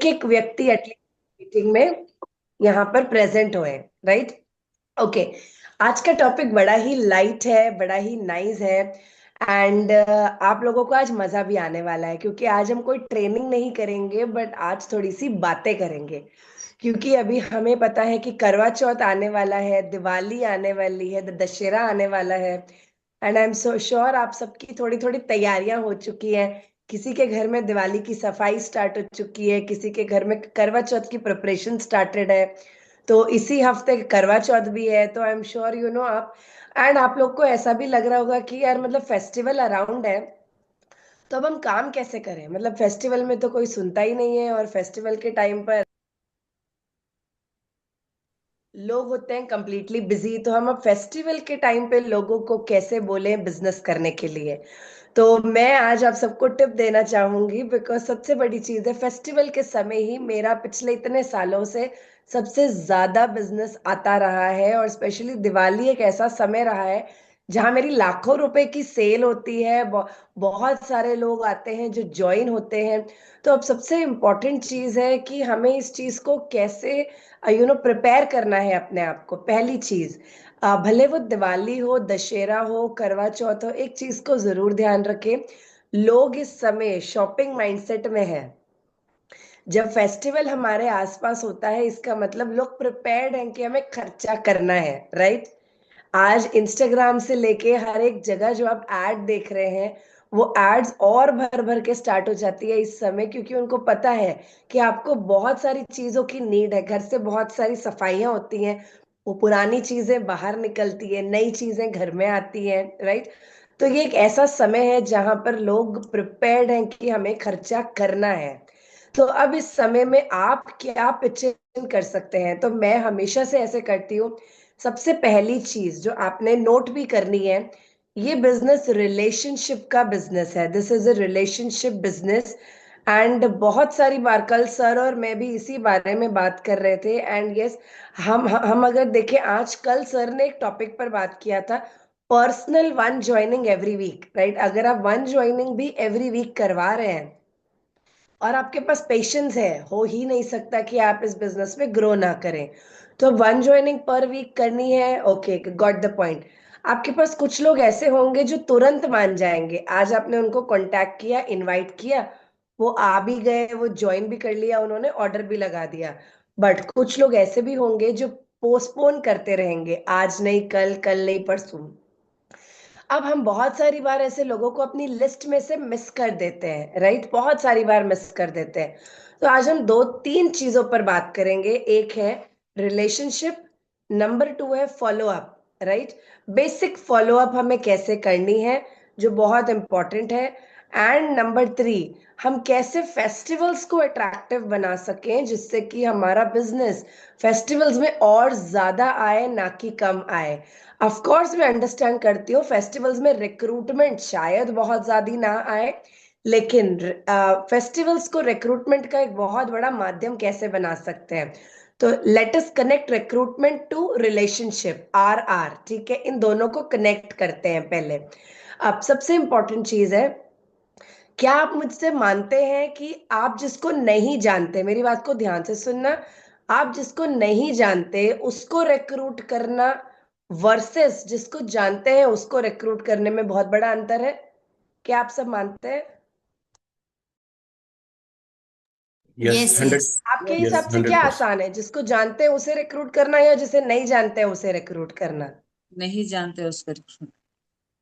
एक एक व्यक्ति एटलीस्ट मीटिंग में यहाँ पर प्रेजेंट हुए, राइट? ओके, आज का टॉपिक बड़ा ही लाइट है, बड़ा ही नाइस है। एंड आप लोगों को आज मजा भी आने वाला है, क्योंकि आज हम कोई ट्रेनिंग नहीं करेंगे, बट आज थोड़ी सी बातें करेंगे। क्योंकि अभी हमें पता है कि करवा चौथ आने वाला है, दिवाली आने वाली है, दशहरा आने वाला है। And I am so sure आप सबकी थोड़ी थोड़ी तैयारियां हो चुकी हैं। किसी के घर में दिवाली की सफाई स्टार्ट हो चुकी है, किसी के घर में करवा चौथ की प्रिपरेशन स्टार्टेड है। तो इसी हफ्ते करवा चौथ भी है, तो आई एम श्योर आप एंड आप लोग को ऐसा भी लग रहा होगा कि यार मतलब फेस्टिवल अराउंड है, तो अब हम काम कैसे करें? मतलब फेस्टिवल में तो कोई सुनता ही नहीं है, और फेस्टिवल के टाइम पर लोग होते हैं कंप्लीटली बिजी। तो हम अब फेस्टिवल के टाइम पे लोगों को कैसे बोले बिजनेस करने के लिए? तो मैं आज आप सबको टिप देना चाहूंगी, बिकॉज सबसे बड़ी चीज है, फेस्टिवल के समय ही मेरा पिछले इतने सालों से सबसे ज्यादा बिजनेस आता रहा है। और स्पेशली दिवाली एक ऐसा समय रहा है जहां मेरी लाखों रुपए की सेल होती है। बहुत सारे लोग आते हैं जो ज्वाइन होते हैं। तो अब सबसे इम्पोर्टेंट चीज है कि हमें इस चीज को कैसे प्रिपेयर करना है अपने आप को। पहली चीज, भले वो दिवाली हो, दशहरा हो, करवा चौथ हो, एक चीज को जरूर ध्यान रखें। लोग इस समय शॉपिंग माइंडसेट में है। जब फेस्टिवल हमारे आसपास होता है, इसका मतलब लोग प्रिपेयर्ड हैं कि हमें खर्चा करना है, राइट? आज इंस्टाग्राम से लेके हर एक जगह जो आप एड देख रहे हैं, वो एड्स और भर भर के स्टार्ट हो जाती है इस समय, क्योंकि उनको पता है कि आपको बहुत सारी चीजों की नीड है। घर से बहुत सारी सफाइयां होती हैं, वो पुरानी चीजें बाहर निकलती है, नई चीजें घर में आती हैं, राइट? तो ये एक ऐसा समय है जहां पर लोग प्रिपेयर्ड हैं कि हमें खर्चा करना है। तो अब इस समय में आप क्या पिच इन कर सकते हैं? तो मैं हमेशा से ऐसे करती हूँ। सबसे पहली चीज जो आपने नोट भी करनी है, ये बिजनेस रिलेशनशिप का बिजनेस है। This is a relationship business. And बहुत सारी बार कल सर और मैं भी इसी बारे में बात कर रहे थे। एंड यस, हम अगर देखें, आज कल सर ने एक टॉपिक पर बात किया था, personal one joining every week, right? अगर आप वन ज्वाइनिंग भी एवरी वीक करवा रहे हैं और आपके पास पेशेंस है, हो ही नहीं सकता कि आप इस बिजनेस में ग्रो ना करें। तो वन ज्वाइनिंग पर वीक करनी है, ओके, गॉट द पॉइंट। आपके पास कुछ लोग ऐसे होंगे जो तुरंत मान जाएंगे। आज आपने उनको कांटेक्ट किया, इनवाइट किया, वो आ भी गए, वो ज्वाइन भी कर लिया, उन्होंने ऑर्डर भी लगा दिया। बट कुछ लोग ऐसे भी होंगे जो पोस्टपोन करते रहेंगे, आज नहीं कल, कल नहीं परसों। अब हम बहुत सारी बार ऐसे लोगों को अपनी लिस्ट में से मिस कर देते हैं, राइट? बहुत सारी बार मिस कर देते हैं। तो आज हम दो तीन चीजों पर बात करेंगे। एक है रिलेशनशिप, नंबर टू है follow up, right? Basic follow up हमें कैसे करनी है, जो बहुत इंपॉर्टेंट है। एंड नंबर थ्री, हम कैसे फेस्टिवल्स को अट्रैक्टिव बना सकें जिससे कि हमारा बिजनेस फेस्टिवल्स में और ज्यादा आए, ना कि कम आए। ऑफ कोर्स मैं अंडरस्टैंड करती हूँ फेस्टिवल्स में रिक्रूटमेंट शायद बहुत ज्यादा ना आए, लेकिन फेस्टिवल्स को रिक्रूटमेंट का एक बहुत बड़ा माध्यम कैसे बना सकते हैं? तो let us connect recruitment to relationship, R R, ठीक है? इन दोनों को कनेक्ट करते हैं पहले। अब सबसे इंपॉर्टेंट चीज है, क्या आप मुझसे मानते हैं कि आप जिसको नहीं जानते, मेरी बात को ध्यान से सुनना, आप जिसको नहीं जानते उसको रिक्रूट करना वर्सेस जिसको जानते हैं उसको रिक्रूट करने में बहुत बड़ा अंतर है? क्या आप सब मानते हैं? Yes, yes yes. 100। आपके यस, हिसाब से क्या 100%। आसान है, जिसको जानते हैं उसे रिक्रूट करना या जिसे नहीं जानते हैं उसे रिक्रूट करना? नहीं जानते उसका रिक्रूट।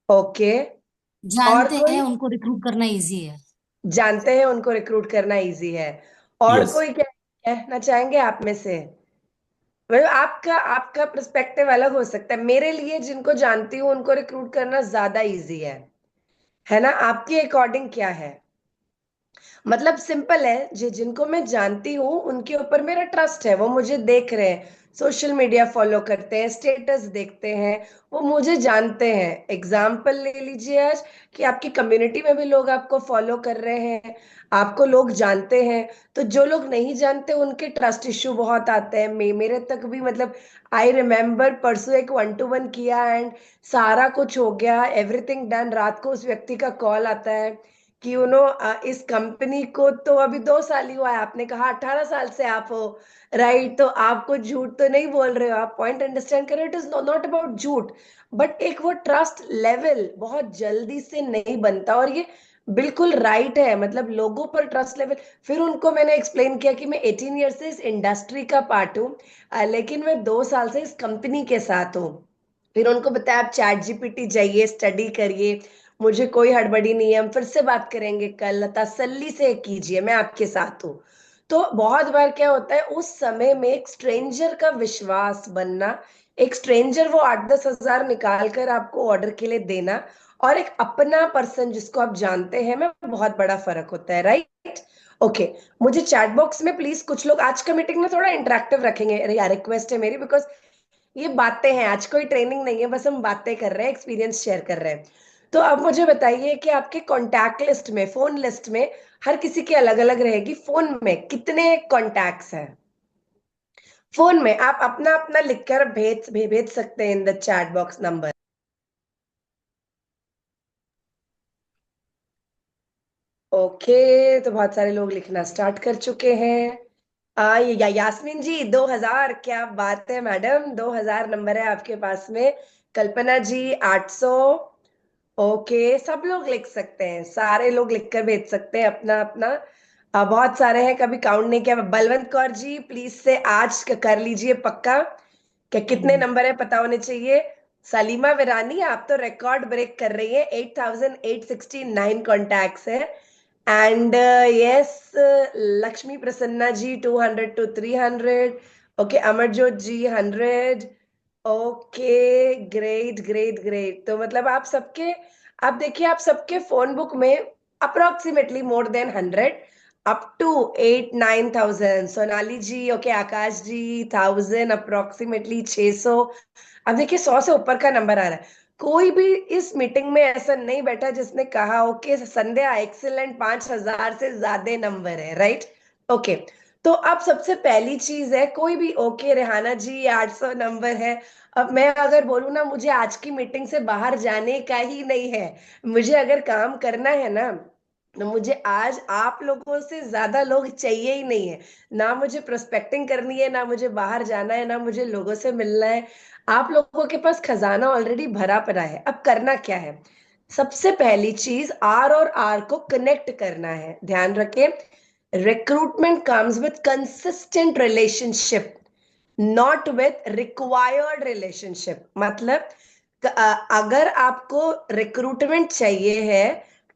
ओके। और जानते हैं कोई? उनको रिक्रूट करना इजी है। जानते हैं उनको रिक्रूट करना इजी है। और यस। कोई क्या कहना चाहेंगे आप में से? मतलब आपका आपका पर्सपेक्टिव अलग हो सकता है। मेरे लिए जिनको जानती हूँ उनको रिक्रूट करना ज्यादा इजी है ना? आपके अकॉर्डिंग क्या है? मतलब सिंपल है, जिनको मैं जानती हूँ उनके ऊपर मेरा ट्रस्ट है, वो मुझे देख रहे हैं, सोशल मीडिया फॉलो करते हैं, स्टेटस देखते हैं, वो मुझे जानते हैं। एग्जाम्पल ले लीजिए आज, कि आपकी कम्युनिटी में भी लोग आपको फॉलो कर रहे हैं, आपको लोग जानते हैं। तो जो लोग नहीं जानते उनके ट्रस्ट इश्यू बहुत आते हैं। मेरे तक भी, मतलब आई रिमेम्बर परसों एक वन टू वन किया, एंड सारा कुछ हो गया, एवरीथिंग डन, रात को उस व्यक्ति का कॉल आता है कि इस कंपनी को तो अभी 2 साल ही हुआ है, आपने कहा 18 साल से आप हो, राइट? तो आपको झूठ तो नहीं बोल रहे हो, आप पॉइंट अंडरस्टैंड करो। इट इज नॉट अबाउट झूठ, बट एक वो ट्रस्ट लेवल बहुत जल्दी से नहीं बनता, और ये बिल्कुल राइट है। मतलब लोगों पर ट्रस्ट लेवल, फिर उनको मैंने एक्सप्लेन किया कि मैं 18 ईयर से इस इंडस्ट्री का पार्ट हूँ, लेकिन मैं 2 साल से इस कंपनी के साथ हूँ। फिर उनको बताया आप चैट जीपीटी जाइए, स्टडी करिए, मुझे कोई हड़बड़ी नहीं है, हम फिर से बात करेंगे कल, तसल्ली से कीजिए, मैं आपके साथ हूँ। तो बहुत बार क्या होता है, उस समय में एक स्ट्रेंजर का विश्वास बनना, एक स्ट्रेंजर वो 8-10 हजार निकाल कर आपको ऑर्डर के लिए देना, और एक अपना पर्सन जिसको आप जानते हैं में बहुत बड़ा फर्क होता है, राइट? ओके, मुझे चैट बॉक्स में प्लीज कुछ लोग, आज का मीटिंग में थोड़ा इंटरेक्टिव रखेंगे, रिक्वेस्ट है मेरी, बिकॉज ये बातें हैं, आज कोई ट्रेनिंग नहीं है, बस हम बातें कर रहे हैं, एक्सपीरियंस शेयर कर रहे हैं। तो अब मुझे बताइए कि आपके कॉन्टैक्ट लिस्ट में, फोन लिस्ट में, हर किसी की अलग अलग रहेगी, फोन में कितने कॉन्टैक्ट्स हैं? फोन में आप अपना अपना लिखकर भेज सकते हैं in the chat box number. Okay, तो बहुत सारे लोग लिखना स्टार्ट कर चुके हैं। यास्मीन जी 2000, क्या बात है मैडम, 2000 नंबर है आपके पास में। कल्पना जी 800। ओके, सब लोग लिख सकते हैं, सारे लोग लिखकर भेज सकते हैं अपना अपना। बहुत सारे हैं, कभी काउंट नहीं किया। बलवंत कौर जी प्लीज से आज कर लीजिए पक्का, क्या कितने नंबर है पता होने चाहिए। सलीमा विरानी आप तो रिकॉर्ड ब्रेक कर रही है, 8869 कॉन्टैक्ट्स है। And yes, Lakshmi Prasanna ji 200 to 300। Okay, Amarjot ji 100। Okay, great great great. तो मतलब आप देखिए, आप सबके फोन बुक में approximately more than 100, up to 8-9 thousand। Sonali ji, okay, Akash ji 1000, approximately 600। अब देखिए 100 से ऊपर का नंबर आ रहा है। कोई भी इस मीटिंग में ऐसा नहीं बैठा जिसने कहा ओके संध्या एक्सीलेंट, 5,000 से ज्यादा नंबर है, राइट? ओके, तो अब सबसे पहली चीज है, कोई भी, ओके रेहाना जी 800 नंबर है। अब मैं अगर बोलूँ ना, मुझे आज की मीटिंग से बाहर जाने का ही नहीं है, मुझे अगर काम करना है ना, तो मुझे आज आप लोगों से ज्यादा लोग चाहिए ही नहीं है। ना मुझे प्रोस्पेक्टिंग करनी है, ना मुझे बाहर जाना है, ना मुझे लोगों से मिलना है। आप लोगों के पास खजाना ऑलरेडी भरा पड़ा है। अब करना क्या है? सबसे पहली चीज, आर और आर को कनेक्ट करना है। ध्यान रखें, recruitment comes with consistent relationship, not with required relationship. मतलब अगर आपको रिक्रूटमेंट चाहिए है,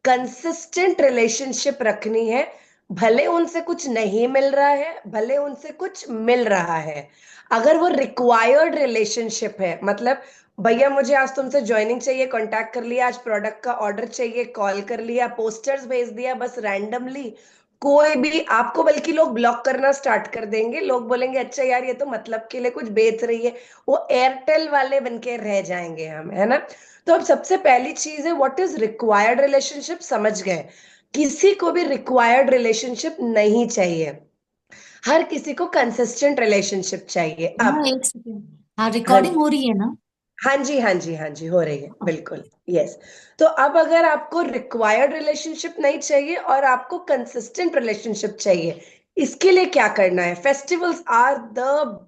कंसिस्टेंट रिलेशनशिप रखनी है, भले उनसे कुछ नहीं मिल रहा है, भले उनसे कुछ मिल रहा है, अगर वो रिक्वायर्ड रिलेशनशिप है, मतलब भैया मुझे आज तुमसे ज्वाइनिंग चाहिए, कांटेक्ट कर लिया, आज प्रोडक्ट का ऑर्डर चाहिए, कॉल कर लिया, पोस्टर्स भेज दिया बस रैंडमली, कोई भी आपको, बल्कि लोग ब्लॉक करना स्टार्ट कर देंगे, लोग बोलेंगे अच्छा यार ये तो मतलब के लिए कुछ बेच रही है, वो एयरटेल वाले बनके रह जाएंगे हम, है ना? तो अब सबसे पहली चीज है, व्हाट इज रिक्वायर्ड रिलेशनशिप, समझ गए? किसी को भी रिक्वायर्ड रिलेशनशिप नहीं चाहिए, हर किसी को कंसिस्टेंट रिलेशनशिप चाहिए। हाँ, अब एक सेकेंड। हाँ, हाँ रिकॉर्डिंग जी, हो रही है ना? हाँ जी, हाँ जी, हाँ जी, हो रही है बिल्कुल, यस। तो अब अगर आपको रिक्वायर्ड रिलेशनशिप नहीं चाहिए और आपको कंसिस्टेंट रिलेशनशिप चाहिए, इसके लिए क्या करना है? Festivals are the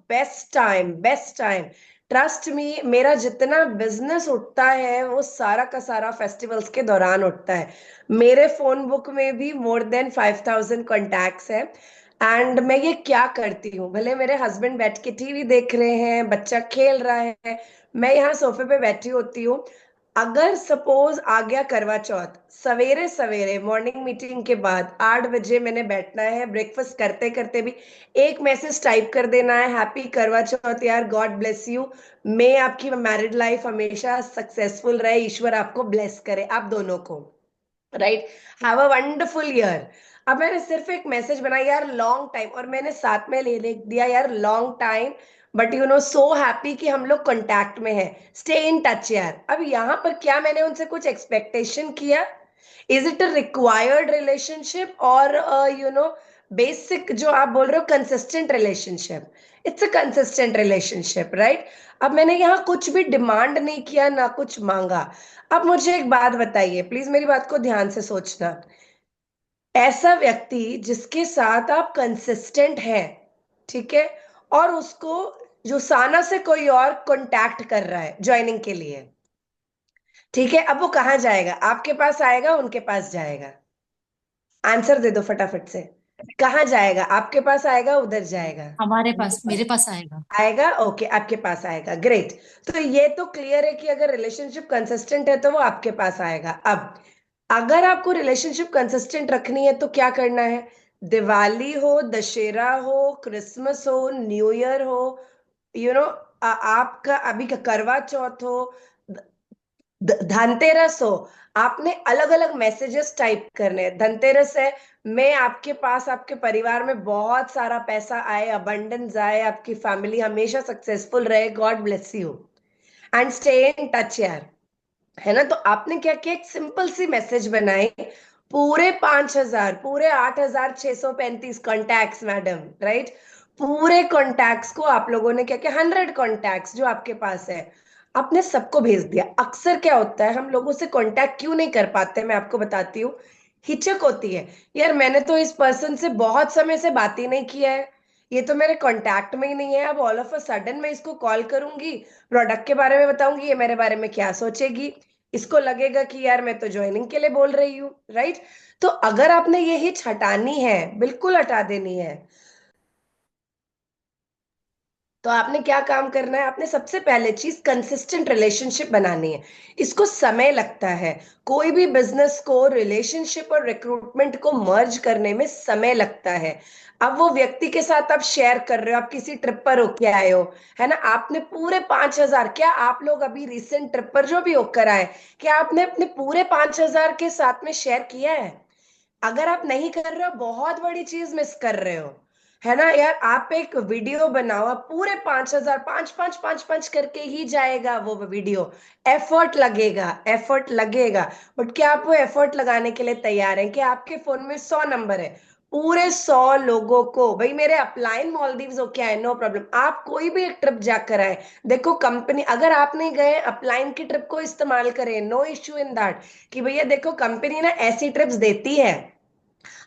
best time, best time. Trust me, मेरा जितना बिजनेस उठता है वो सारा का सारा फेस्टिवल्स के दौरान उठता है। मेरे फोन बुक में भी मोर देन 5,000 कॉन्टैक्ट्स है। एंड मैं ये क्या करती हूँ, भले मेरे हस्बैंड बैठ के टीवी देख रहे हैं, बच्चा खेल रहा है, मैं यहाँ सोफे पे बैठी होती हूँ। अगर सपोज आ गया करवा चौथ, सवेरे सवेरे मॉर्निंग मीटिंग के बाद 8 बजे मैंने बैठना है, ब्रेकफास्ट करते करते भी एक मैसेज टाइप कर देना है, हैप्पी करवा चौथ यार, गॉड ब्लेस यू, मैं आपकी मैरिड लाइफ हमेशा सक्सेसफुल रहे, ईश्वर आपको ब्लेस करे, आप दोनों को, right? Have a wonderful year. अब मैंने सिर्फ एक मैसेज बनाया यार, लॉन्ग टाइम, और मैंने साथ में ले लिख दिया यार, long time but so happy कि हम लोग कांटेक्ट में हैं, स्टे इन टच यार। अब यहाँ पर क्या मैंने उनसे कुछ एक्सपेक्टेशन किया? Is it a required relationship और बेसिक जो आप बोल रहे हो consistent relationship? It's a consistent relationship, right? अब मैंने यहाँ कुछ भी डिमांड नहीं किया, ना कुछ मांगा। अब मुझे एक बात बताइए, प्लीज मेरी बात को ध्यान से सोचना, ऐसा व्यक्ति जिसके साथ आप कंसिस्टेंट हैं, ठीक है, और उसको जो साना से कोई और कांटेक्ट कर रहा है ज्वाइनिंग के लिए, ठीक है, अब वो कहाँ जाएगा? आपके पास आएगा, उनके पास जाएगा? आंसर दे दो फटाफट से। कहाँ जाएगा? आपके पास आएगा, उधर जाएगा? हमारे उनके पास, पास मेरे पास आएगा। आएगा। ओके, आपके पास आएगा। ग्रेट। तो ये तो क्लियर है कि अगर रिलेशनशिप कंसिस्टेंट है तो वो आपके पास आएगा। अब अगर आपको रिलेशनशिप कंसिस्टेंट रखनी है तो क्या करना है? दिवाली हो, दशहरा हो, क्रिसमस हो, न्यू ईयर हो, यू नो आपका अभी का करवा चौथ हो, धनतेरस हो, आपने अलग अलग मैसेजेस टाइप करने हैं। धनतेरस है, मैं आपके पास, आपके परिवार में बहुत सारा पैसा आए, अबंडेंस आए, आपकी फैमिली हमेशा सक्सेसफुल रहे, God bless you, and stay in touch यार, है ना? तो आपने क्या किया? एक सिंपल सी मैसेज बनाई, पूरे 5,000, पूरे 8,635 कॉन्टैक्ट्स मैडम, राइट? पूरे कॉन्टैक्ट्स को आप लोगों ने क्या किया? 100 कॉन्टैक्ट्स जो आपके पास है, आपने सबको भेज दिया। अक्सर क्या होता है, हम लोगों से कांटेक्ट क्यों नहीं कर पाते, मैं आपको बताती हूँ। हिचक होती है, यार मैंने तो इस पर्सन से बहुत समय से बात ही नहीं किया है, ये तो मेरे कांटेक्ट में ही नहीं है, अब ऑल ऑफ अ सडन मैं इसको कॉल करूंगी, प्रोडक्ट के बारे में बताऊंगी, ये मेरे बारे में क्या सोचेगी? इसको लगेगा कि यार मैं तो ज्वाइनिंग के लिए बोल रही हूँ, राइट? तो अगर आपने ये हिच हटानी है, बिल्कुल हटा देनी है, तो आपने क्या काम करना है? आपने सबसे पहले चीज कंसिस्टेंट रिलेशनशिप बनानी है। इसको समय लगता है, कोई भी बिजनेस को रिलेशनशिप और रिक्रूटमेंट को मर्ज करने में समय लगता है। अब वो व्यक्ति के साथ आप शेयर कर रहे हो, आप किसी ट्रिप पर होके आए हो, है ना, आपने पूरे 5,000, क्या आप लोग अभी रिसेंट ट्रिप पर जो भी होकर आए, क्या आपने अपने पूरे 5,000 के साथ में शेयर किया है? अगर आप नहीं कर रहे हो, बहुत बड़ी चीज मिस कर रहे हो, है ना यार? आप एक वीडियो बनाओ, आप पूरे 5,000, पांच पांच पांच पांच करके ही जाएगा वो वीडियो। एफर्ट लगेगा, एफर्ट लगेगा, बट क्या आप वो एफर्ट लगाने के लिए तैयार हैं कि आपके फोन में 100 नंबर है, पूरे 100 लोगों को, भाई मेरे अपलाइन मॉलदीव्स हो क्या है, नो प्रॉब्लम, आप कोई भी एक ट्रिप जाकर आए, देखो कंपनी, अगर आप नहीं गए अपलाइन की ट्रिप को इस्तेमाल करें, नो इश्यू इन दैट, कि भैया देखो कंपनी ना ऐसी ट्रिप्स देती है,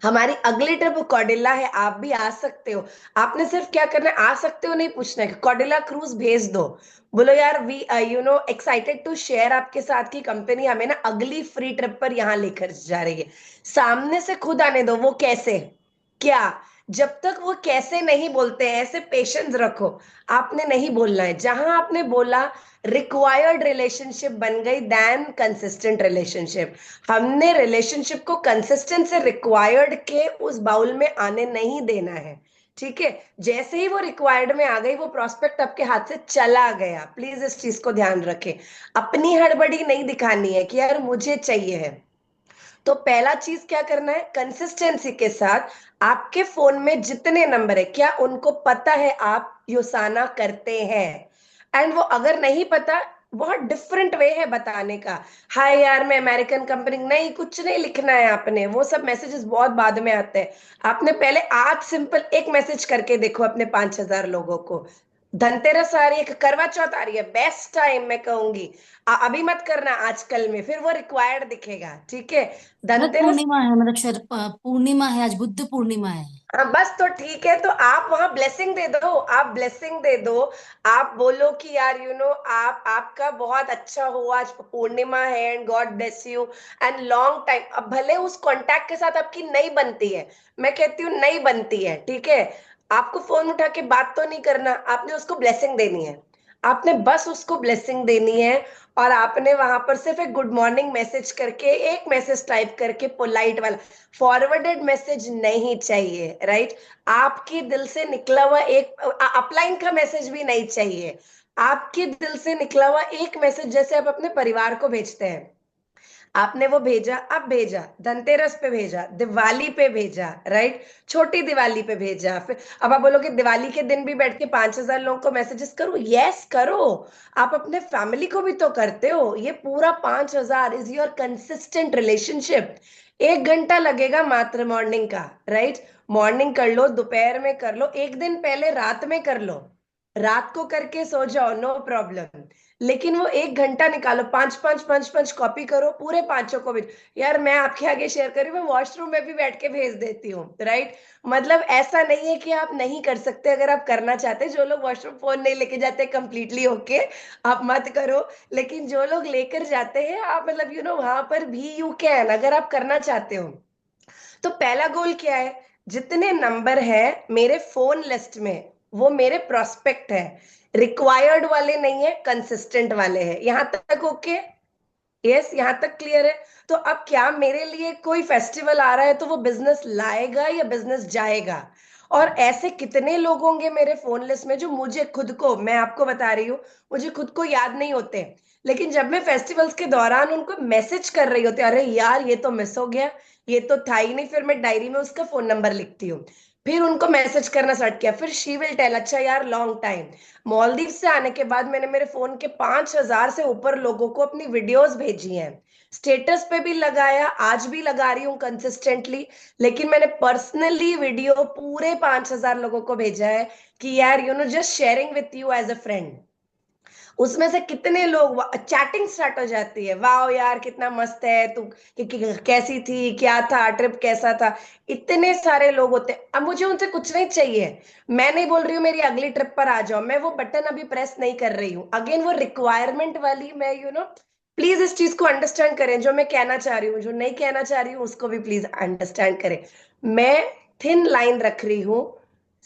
हमारी अगली ट्रिप कॉर्डिला है, आप भी आ सकते हो। आपने सिर्फ क्या करना है, आ सकते हो नहीं पूछना है, कॉर्डिला क्रूज भेज दो, बोलो यार वी एक्साइटेड टू शेयर आपके साथ की कंपनी हमें ना अगली फ्री ट्रिप पर यहाँ लेकर जा रही है। सामने से खुद आने दो, वो कैसे, क्या, जब तक वो कैसे नहीं बोलते हैं, ऐसे पेशेंस रखो। आपने नहीं बोलना है, जहां आपने बोला रिक्वायर्ड रिलेशनशिप बन गई देन कंसिस्टेंट रिलेशनशिप। हमने रिलेशनशिप को कंसिस्टेंट से रिक्वायर्ड के उस बाउल में आने नहीं देना है, ठीक है? जैसे ही वो रिक्वायर्ड में आ गई, वो प्रोस्पेक्ट आपके हाथ से चला गया, प्लीज इस चीज को ध्यान रखें। अपनी हड़बड़ी नहीं दिखानी है कि यार मुझे चाहिए है। तो पहला चीज क्या करना है, कंसिस्टेंसी के साथ आपके फोन में जितने नंबर है, क्या उनको पता है आप योसाना करते हैं? एंड वो अगर नहीं पता, बहुत डिफरेंट वे है बताने का। हाय यार मैं अमेरिकन कंपनी, नहीं कुछ नहीं लिखना है आपने, वो सब मैसेजेस बहुत बाद में आते हैं। आपने पहले आज सिंपल एक मैसेज करके देखो अपने 5,000 लोगों को। धनतेरस आ रही है, करवा चौथ आ रही है, बेस्ट टाइम मैं कहूंगी, अभी मत करना, आजकल में फिर वो रिक्वायर्ड दिखेगा, ठीक है? मतलब धनतेरस, पूर्णिमा है, मतलब शायद पूर्णिमा है, आज बुद्ध पूर्णिमा है। हाँ बस तो ठीक है, तो आप वहां ब्लेसिंग दे दो, आप ब्लेसिंग दे दो। आप बोलो कि यार आप, आपका बहुत अच्छा हो, आज पूर्णिमा है and God bless you, and long time, अब भले उस कांटेक्ट के साथ आपकी नहीं बनती है, मैं कहती हूँ नहीं बनती है, ठीक है, आपको फोन उठा के बात तो नहीं करना, आपने उसको ब्लेसिंग देनी है, आपने बस उसको ब्लेसिंग देनी है। और आपने वहां पर सिर्फ एक गुड मॉर्निंग मैसेज करके, एक मैसेज टाइप करके, पोलाइट वाला, फॉरवर्डेड मैसेज नहीं चाहिए, राइट? आपके दिल से निकला हुआ एक अपलाइन का मैसेज भी नहीं चाहिए, आपके दिल से निकला हुआ एक मैसेज, जैसे आप अपने परिवार को भेजते हैं, आपने वो भेजा, अब भेजा, धनतेरस पे भेजा, दिवाली पे भेजा, राइट, छोटी दिवाली पे भेजा, फिर अब आप बोलोगे दिवाली के दिन भी बैठ के 5,000 लोगों को मैसेजेस करो, यस करो, आप अपने फैमिली को भी तो करते हो, ये पूरा 5,000 इज योर कंसिस्टेंट रिलेशनशिप। 1 घंटा लगेगा मात्र मॉर्निंग का, राइट? मॉर्निंग कर लो, दोपहर में कर लो, एक दिन पहले रात में कर लो, रात को करके सो जाओ, नो प्रॉब्लम, लेकिन वो 1 घंटा निकालो, पांच पांच पांच पांच कॉपी करो, पूरे पांचों को भी। यार मैं आपके आगे शेयर करी, मैं वॉशरूम में भी बैठ के भेज देती हूँ, राइट। मतलब ऐसा नहीं है कि आप नहीं कर सकते, अगर आप करना चाहते हैं। जो लोग वॉशरूम फोन नहीं लेके जाते कंप्लीटली ओके, आप मत करो, लेकिन जो लोग लेकर जाते हैं आप, मतलब वहां पर भी यू कैन, अगर आप करना चाहते हो। तो पहला गोल क्या है, जितने नंबर है मेरे फोन लिस्ट में वो मेरे प्रोस्पेक्ट है, रिक्वायर्ड वाले नहीं है, कंसिस्टेंट वाले हैं। यहां तक ओके? यस, यहां तक क्लियर है। तो अब क्या मेरे लिए कोई फेस्टिवल आ रहा है तो वो बिजनेस लाएगा या बिजनेस जाएगा? और ऐसे कितने लोग होंगे मेरे फोन लिस्ट में जो मुझे खुद को, मैं आपको बता रही हूँ, मुझे खुद को याद नहीं होते, लेकिन जब मैं फेस्टिवल्स के दौरान उनको मैसेज कर रही होती, अरे यार ये तो मिस हो गया, ये तो था ही नहीं, फिर मैं डायरी में उसका फोन नंबर लिखती हूँ, फिर उनको मैसेज करना स्टार्ट किया, फिर शी विल टेल, अच्छा यार लॉन्ग टाइम। मालदीव से आने के बाद मैंने मेरे फोन के 5,000 से ऊपर लोगों को अपनी वीडियोस भेजी हैं, स्टेटस पे भी लगाया, आज भी लगा रही हूँ कंसिस्टेंटली। लेकिन मैंने पर्सनली वीडियो पूरे 5,000 लोगों को भेजा है कि यार just sharing with you as a friend. उसमें से कितने लोग, चैटिंग स्टार्ट हो जाती है, वाह यार कितना मस्त है तू, कैसी थी, क्या था ट्रिप, कैसा था। इतने सारे लोग होते हैं। अब मुझे उनसे कुछ नहीं चाहिए, मैं नहीं बोल रही हूँ मेरी अगली ट्रिप पर आ जाओ, मैं वो बटन अभी प्रेस नहीं कर रही हूँ। अगेन वो रिक्वायरमेंट वाली, मैं प्लीज इस चीज को अंडरस्टैंड करें, जो मैं कहना चाह रही हूँ, जो नहीं कहना चाह रही हूँ उसको भी प्लीज अंडरस्टैंड करें। मैं थिन लाइन रख रही हूँ,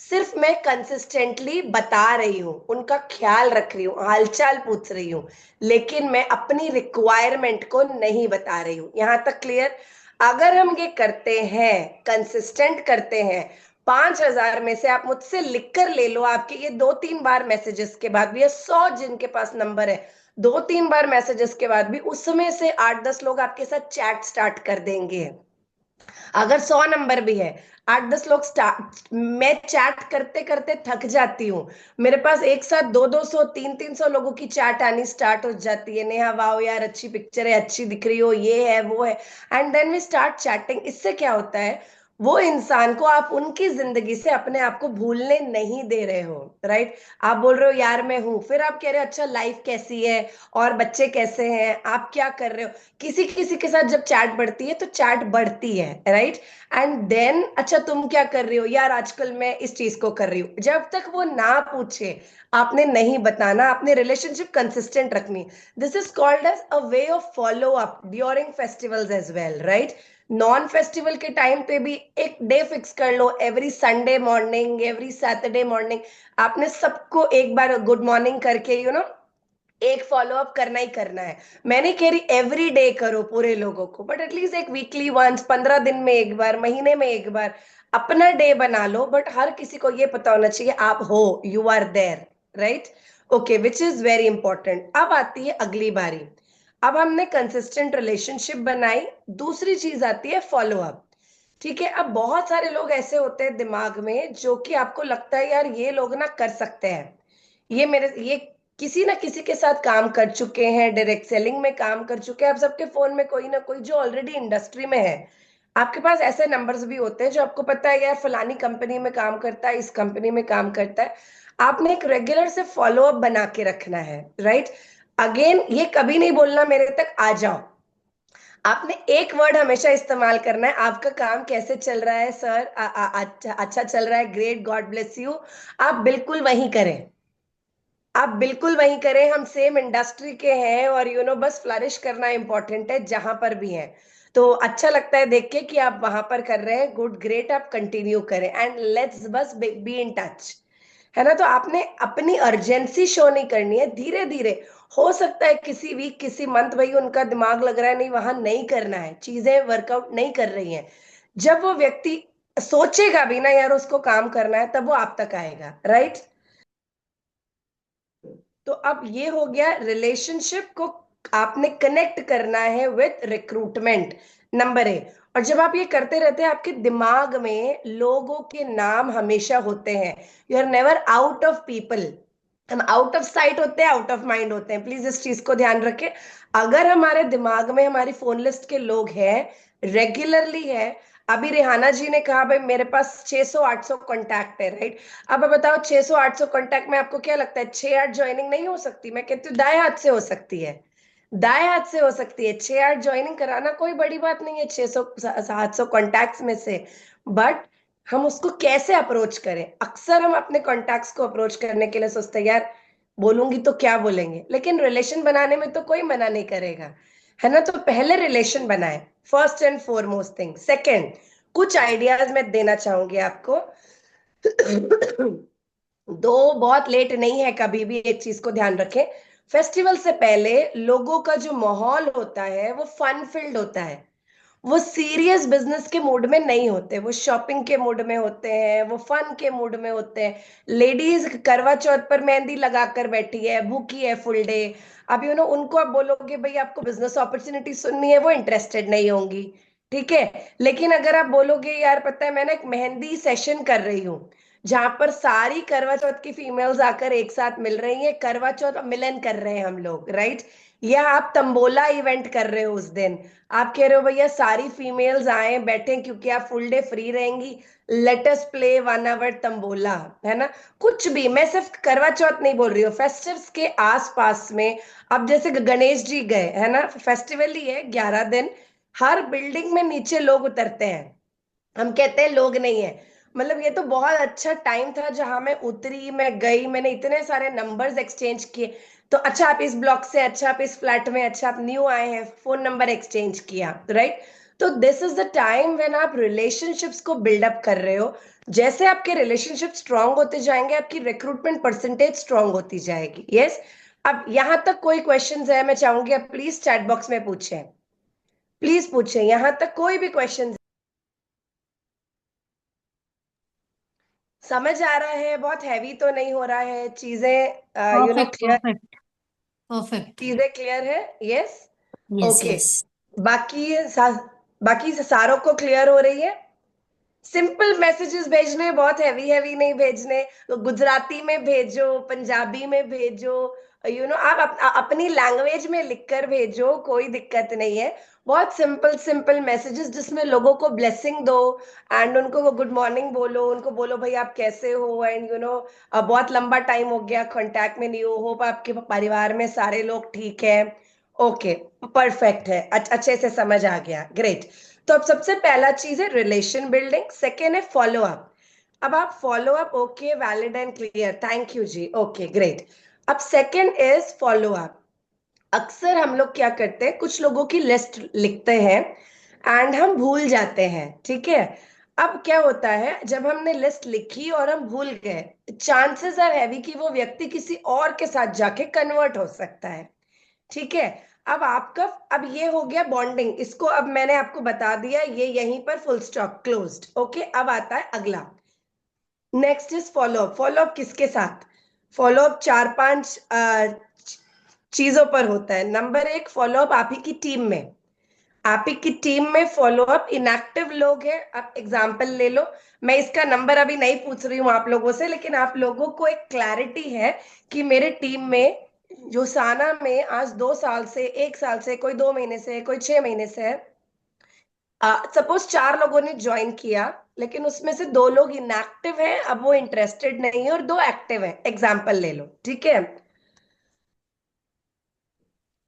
सिर्फ मैं कंसिस्टेंटली बता रही हूँ, उनका ख्याल रख रही हूँ, हालचाल पूछ रही हूँ, लेकिन मैं अपनी रिक्वायरमेंट को नहीं बता रही हूँ। यहां तक क्लियर? अगर हम ये करते हैं, कंसिस्टेंट करते हैं, 5,000 में से आप मुझसे लिख कर ले लो, आपके ये 2-3 बार मैसेजेस के बाद भी, 100 जिनके पास नंबर है, 2-3 बार मैसेजेस के बाद भी उसमें से 8-10 लोग आपके साथ चैट स्टार्ट कर देंगे। अगर 100 नंबर भी है, 8-10 लोग स्टार्ट, मैं चैट करते करते थक जाती हूँ, मेरे पास एक साथ 200-200 300-300 लोगों की चैट आनी स्टार्ट हो जाती है, नेहा वाओ यार अच्छी पिक्चर है, अच्छी दिख रही हो, ये है वो है, and then we start chatting. इससे क्या होता है, वो इंसान को आप उनकी जिंदगी से अपने आप को भूलने नहीं दे रहे हो, राइट। आप बोल रहे हो यार मैं हूं, फिर आप कह रहे हो अच्छा लाइफ कैसी है, और बच्चे कैसे हैं, आप क्या कर रहे हो। किसी किसी के साथ जब चैट बढ़ती है तो चैट बढ़ती है, राइट। एंड देन अच्छा तुम क्या कर रही हो, यार आजकल मैं इस चीज को कर रही हूँ। जब तक वो ना पूछे आपने नहीं बताना, आपने रिलेशनशिप कंसिस्टेंट रखनी। This is called as a way of follow up during festivals as well, right. Non festival के टाइम पे भी एक डे फिक्स कर लो, every Sunday morning, every Saturday morning, आपने सबको एक बार गुड मॉर्निंग करके एक फॉलो अप करना ही करना है। मैं नहीं कह रही एवरी डे करो पूरे लोगों को, बट एटलीस्ट एक वीकली वंस, 15 दिन में एक बार, महीने में एक बार अपना डे बना लो, बट हर किसी को ये पता होना चाहिए आप हो, you are there, right. Okay, which is very important. अब आती है अगली बारी। अब हमने कंसिस्टेंट रिलेशनशिप बनाई, दूसरी चीज आती है फॉलो अप। ठीक है, अब बहुत सारे लोग ऐसे होते हैं दिमाग में जो कि आपको लगता है यार ये लोग ना कर सकते हैं, ये किसी ना किसी के साथ काम कर चुके हैं, डायरेक्ट सेलिंग में काम कर चुके हैं, आप सबके फोन में कोई ना कोई जो ऑलरेडी इंडस्ट्री में है। आपके पास ऐसे नंबर्स भी होते हैं जो आपको पता है यार फलानी कंपनी में काम करता है, इस कंपनी में काम करता है। आपने एक रेगुलर से फॉलो अप बना के रखना है, राइट। अगेन ये कभी नहीं बोलना मेरे तक आ जाओ, आपने एक वर्ड हमेशा इस्तेमाल करना है, आपका काम कैसे चल रहा है सर, अच्छा अच्छा चल रहा है, ग्रेट, गॉड ब्लेस यू। आप बिल्कुल वही करें, आप बिल्कुल वही करें, हम सेम इंडस्ट्री के हैं, और बस फ्लरिश करना इंपॉर्टेंट है जहां पर भी है। तो अच्छा लगता है देख के कि आप वहां पर कर रहे हैं, गुड ग्रेट, आप कंटिन्यू करें, एंड लेट्स बस बी इन टच, है ना। तो आपने अपनी अर्जेंसी शो नहीं करनी है, धीरे धीरे। हो सकता है किसी वीक किसी मंथ भाई उनका दिमाग लग रहा है नहीं वहां नहीं करना है, चीजें वर्कआउट नहीं कर रही हैं, जब वो व्यक्ति सोचेगा भी ना यार उसको काम करना है, तब वो आप तक आएगा, राइट। तो अब ये हो गया, रिलेशनशिप को आपने कनेक्ट करना है विथ रिक्रूटमेंट, नंबर ए। और जब आप ये करते रहते हैं आपके दिमाग में लोगों के नाम हमेशा होते हैं, you are never out of people. हम आउट ऑफ साइट होते हैं, आउट ऑफ माइंड होते हैं, प्लीज इस चीज को ध्यान रखें। अगर हमारे दिमाग में हमारी फोन लिस्ट के लोग हैं, रेगुलरली है, अभी रिहाना जी ने कहा भाई मेरे पास 600-800 कॉन्टैक्ट है, राइट? अब बताओ 600-800 कॉन्टैक्ट में आपको क्या लगता है 6-8 ज्वाइनिंग नहीं हो सकती? मैं कहती हूँ दाएं हाथ से हो सकती है, दाएं हाथ से हो सकती है। 6-8 ज्वाइनिंग कराना कोई बड़ी बात नहीं है 600-700 कॉन्टैक्ट्स में से। बट हम उसको कैसे अप्रोच करें? अक्सर हम अपने कॉन्टैक्ट्स को अप्रोच करने के लिए सोचते हैं यार बोलूंगी तो क्या बोलेंगे, लेकिन रिलेशन बनाने में तो कोई मना नहीं करेगा, है ना? तो पहले रिलेशन बनाए, first and foremost thing. Second, कुछ आइडियाज मैं देना चाहूंगी आपको। दो बहुत लेट नहीं है कभी भी, एक चीज को ध्यान रखें। फेस्टिवल से पहले लोगों का जो माहौल होता है वो फन फिल्ड होता है। वो सीरियस बिजनेस के मूड में नहीं होते, वो शॉपिंग के मूड में होते हैं, वो फन के मूड में होते हैं। लेडीज करवा चौथ पर मेहंदी लगाकर बैठी है, भूखी है फुल डे। अब उनको आप बोलोगे भाई आपको बिजनेस अपॉर्चुनिटी सुननी है, वो इंटरेस्टेड नहीं होंगी, ठीक है? लेकिन अगर आप बोलोगे यार पता है मैं ना एक मेहंदी सेशन कर रही हूँ जहां पर सारी करवा चौथ की फीमेल्स आकर एक साथ मिल रही हैं, करवा चौथ मिलन कर रहे हैं हम लोग, राइट? या आप तंबोला इवेंट कर रहे हो उस दिन, आप कह रहे हो भैया सारी फीमेल्स आए बैठे क्योंकि आप फुल डे फ्री रहेंगी, let us play 1 hour tambola, है ना? कुछ भी, मैं सिर्फ करवा चौथ नहीं बोल रही हूँ, फेस्टिव्स के आसपास में। अब जैसे गणेश जी गए, है ना, फेस्टिवल ही है 11 दिन, हर बिल्डिंग में नीचे लोग उतरते हैं। हम कहते हैं लोग नहीं है, मतलब ये तो बहुत अच्छा टाइम था जहां मैं उतरी, मैं गई, मैंने इतने सारे नंबर्स एक्सचेंज किए। तो अच्छा आप इस ब्लॉक से, अच्छा आप इस फ्लैट में, अच्छा आप न्यू आए हैं, फोन नंबर एक्सचेंज किया, राइट? तो this is the time when आप रिलेशनशिप्स को बिल्डअप कर रहे हो। जैसे आपके रिलेशनशिप स्ट्रांग होते जाएंगे आपकी रिक्रूटमेंट परसेंटेज स्ट्रांग होती जाएगी। यस? अब यहां तक कोई क्वेश्चंस है मैं चाहूंगी आप प्लीज चैट बॉक्स में पूछें, प्लीज पूछें, यहां तक कोई भी क्वेश्चन। समझ आ रहा है? बहुत हैवी तो नहीं हो रहा है चीजें? Perfect clear? Perfect perfect. चीजें क्लियर है? यस? Yes okay. यस। बाकी बाकी सारों को क्लियर हो रही है? सिंपल मैसेजेस भेजने, बहुत हैवी हैवी नहीं भेजने। तो गुजराती में भेजो, पंजाबी में भेजो, आप अपनी लैंग्वेज में लिखकर भेजो, कोई दिक्कत नहीं है। बहुत सिंपल सिंपल मैसेजेस जिसमें लोगों को ब्लेसिंग दो, एंड उनको वो गुड मॉर्निंग बोलो, उनको बोलो भाई आप कैसे हो, एंड बहुत लंबा टाइम हो गया कांटेक्ट में नहीं हो, होप आपके परिवार में सारे लोग ठीक है। ओके, परफेक्ट है, अच्छे से समझ आ गया, ग्रेट। तो अब सबसे पहला चीज है रिलेशन बिल्डिंग, सेकेंड है फॉलो अप। अब आप follow up, okay, valid and clear, thank you जी, ओके ग्रेट। अब सेकेंड इज फॉलो अप। अक्सर हम लोग क्या करते हैं, कुछ लोगों की लिस्ट लिखते हैं एंड हम भूल जाते हैं, ठीक है? अब क्या होता है जब हमने लिस्ट लिखी और हम भूल गए, चांसेस आर हैवी कि वो व्यक्ति किसी और के साथ जाके कन्वर्ट हो सकता है, ठीक है? अब आपका, अब ये हो गया बॉन्डिंग, इसको अब मैंने आपको बता दिया, ये यहीं पर फुल स्टॉप क्लोज्ड। ओके, अब आता है अगला, next is follow up. Follow up किसके साथ? फॉलो अप 4-5 चीजों पर होता है। नंबर एक, फॉलो अप आप ही की टीम में, आप ही की टीम में फॉलो अप। इनएक्टिव लोग हैं, आप एग्जांपल ले लो, मैं इसका नंबर अभी नहीं पूछ रही हूँ आप लोगों से, लेकिन आप लोगों को एक क्लैरिटी है कि मेरे टीम में जो साना में आज 2 साल से, 1 साल से, कोई 2 महीने से, कोई 6 महीने से है, सपोज 4 लोगों ने ज्वाइन किया, लेकिन उसमें से 2 लोग इनएक्टिव हैं, अब वो इंटरेस्टेड नहीं है, और 2 एक्टिव हैं, एग्जाम्पल ले लो, ठीक है?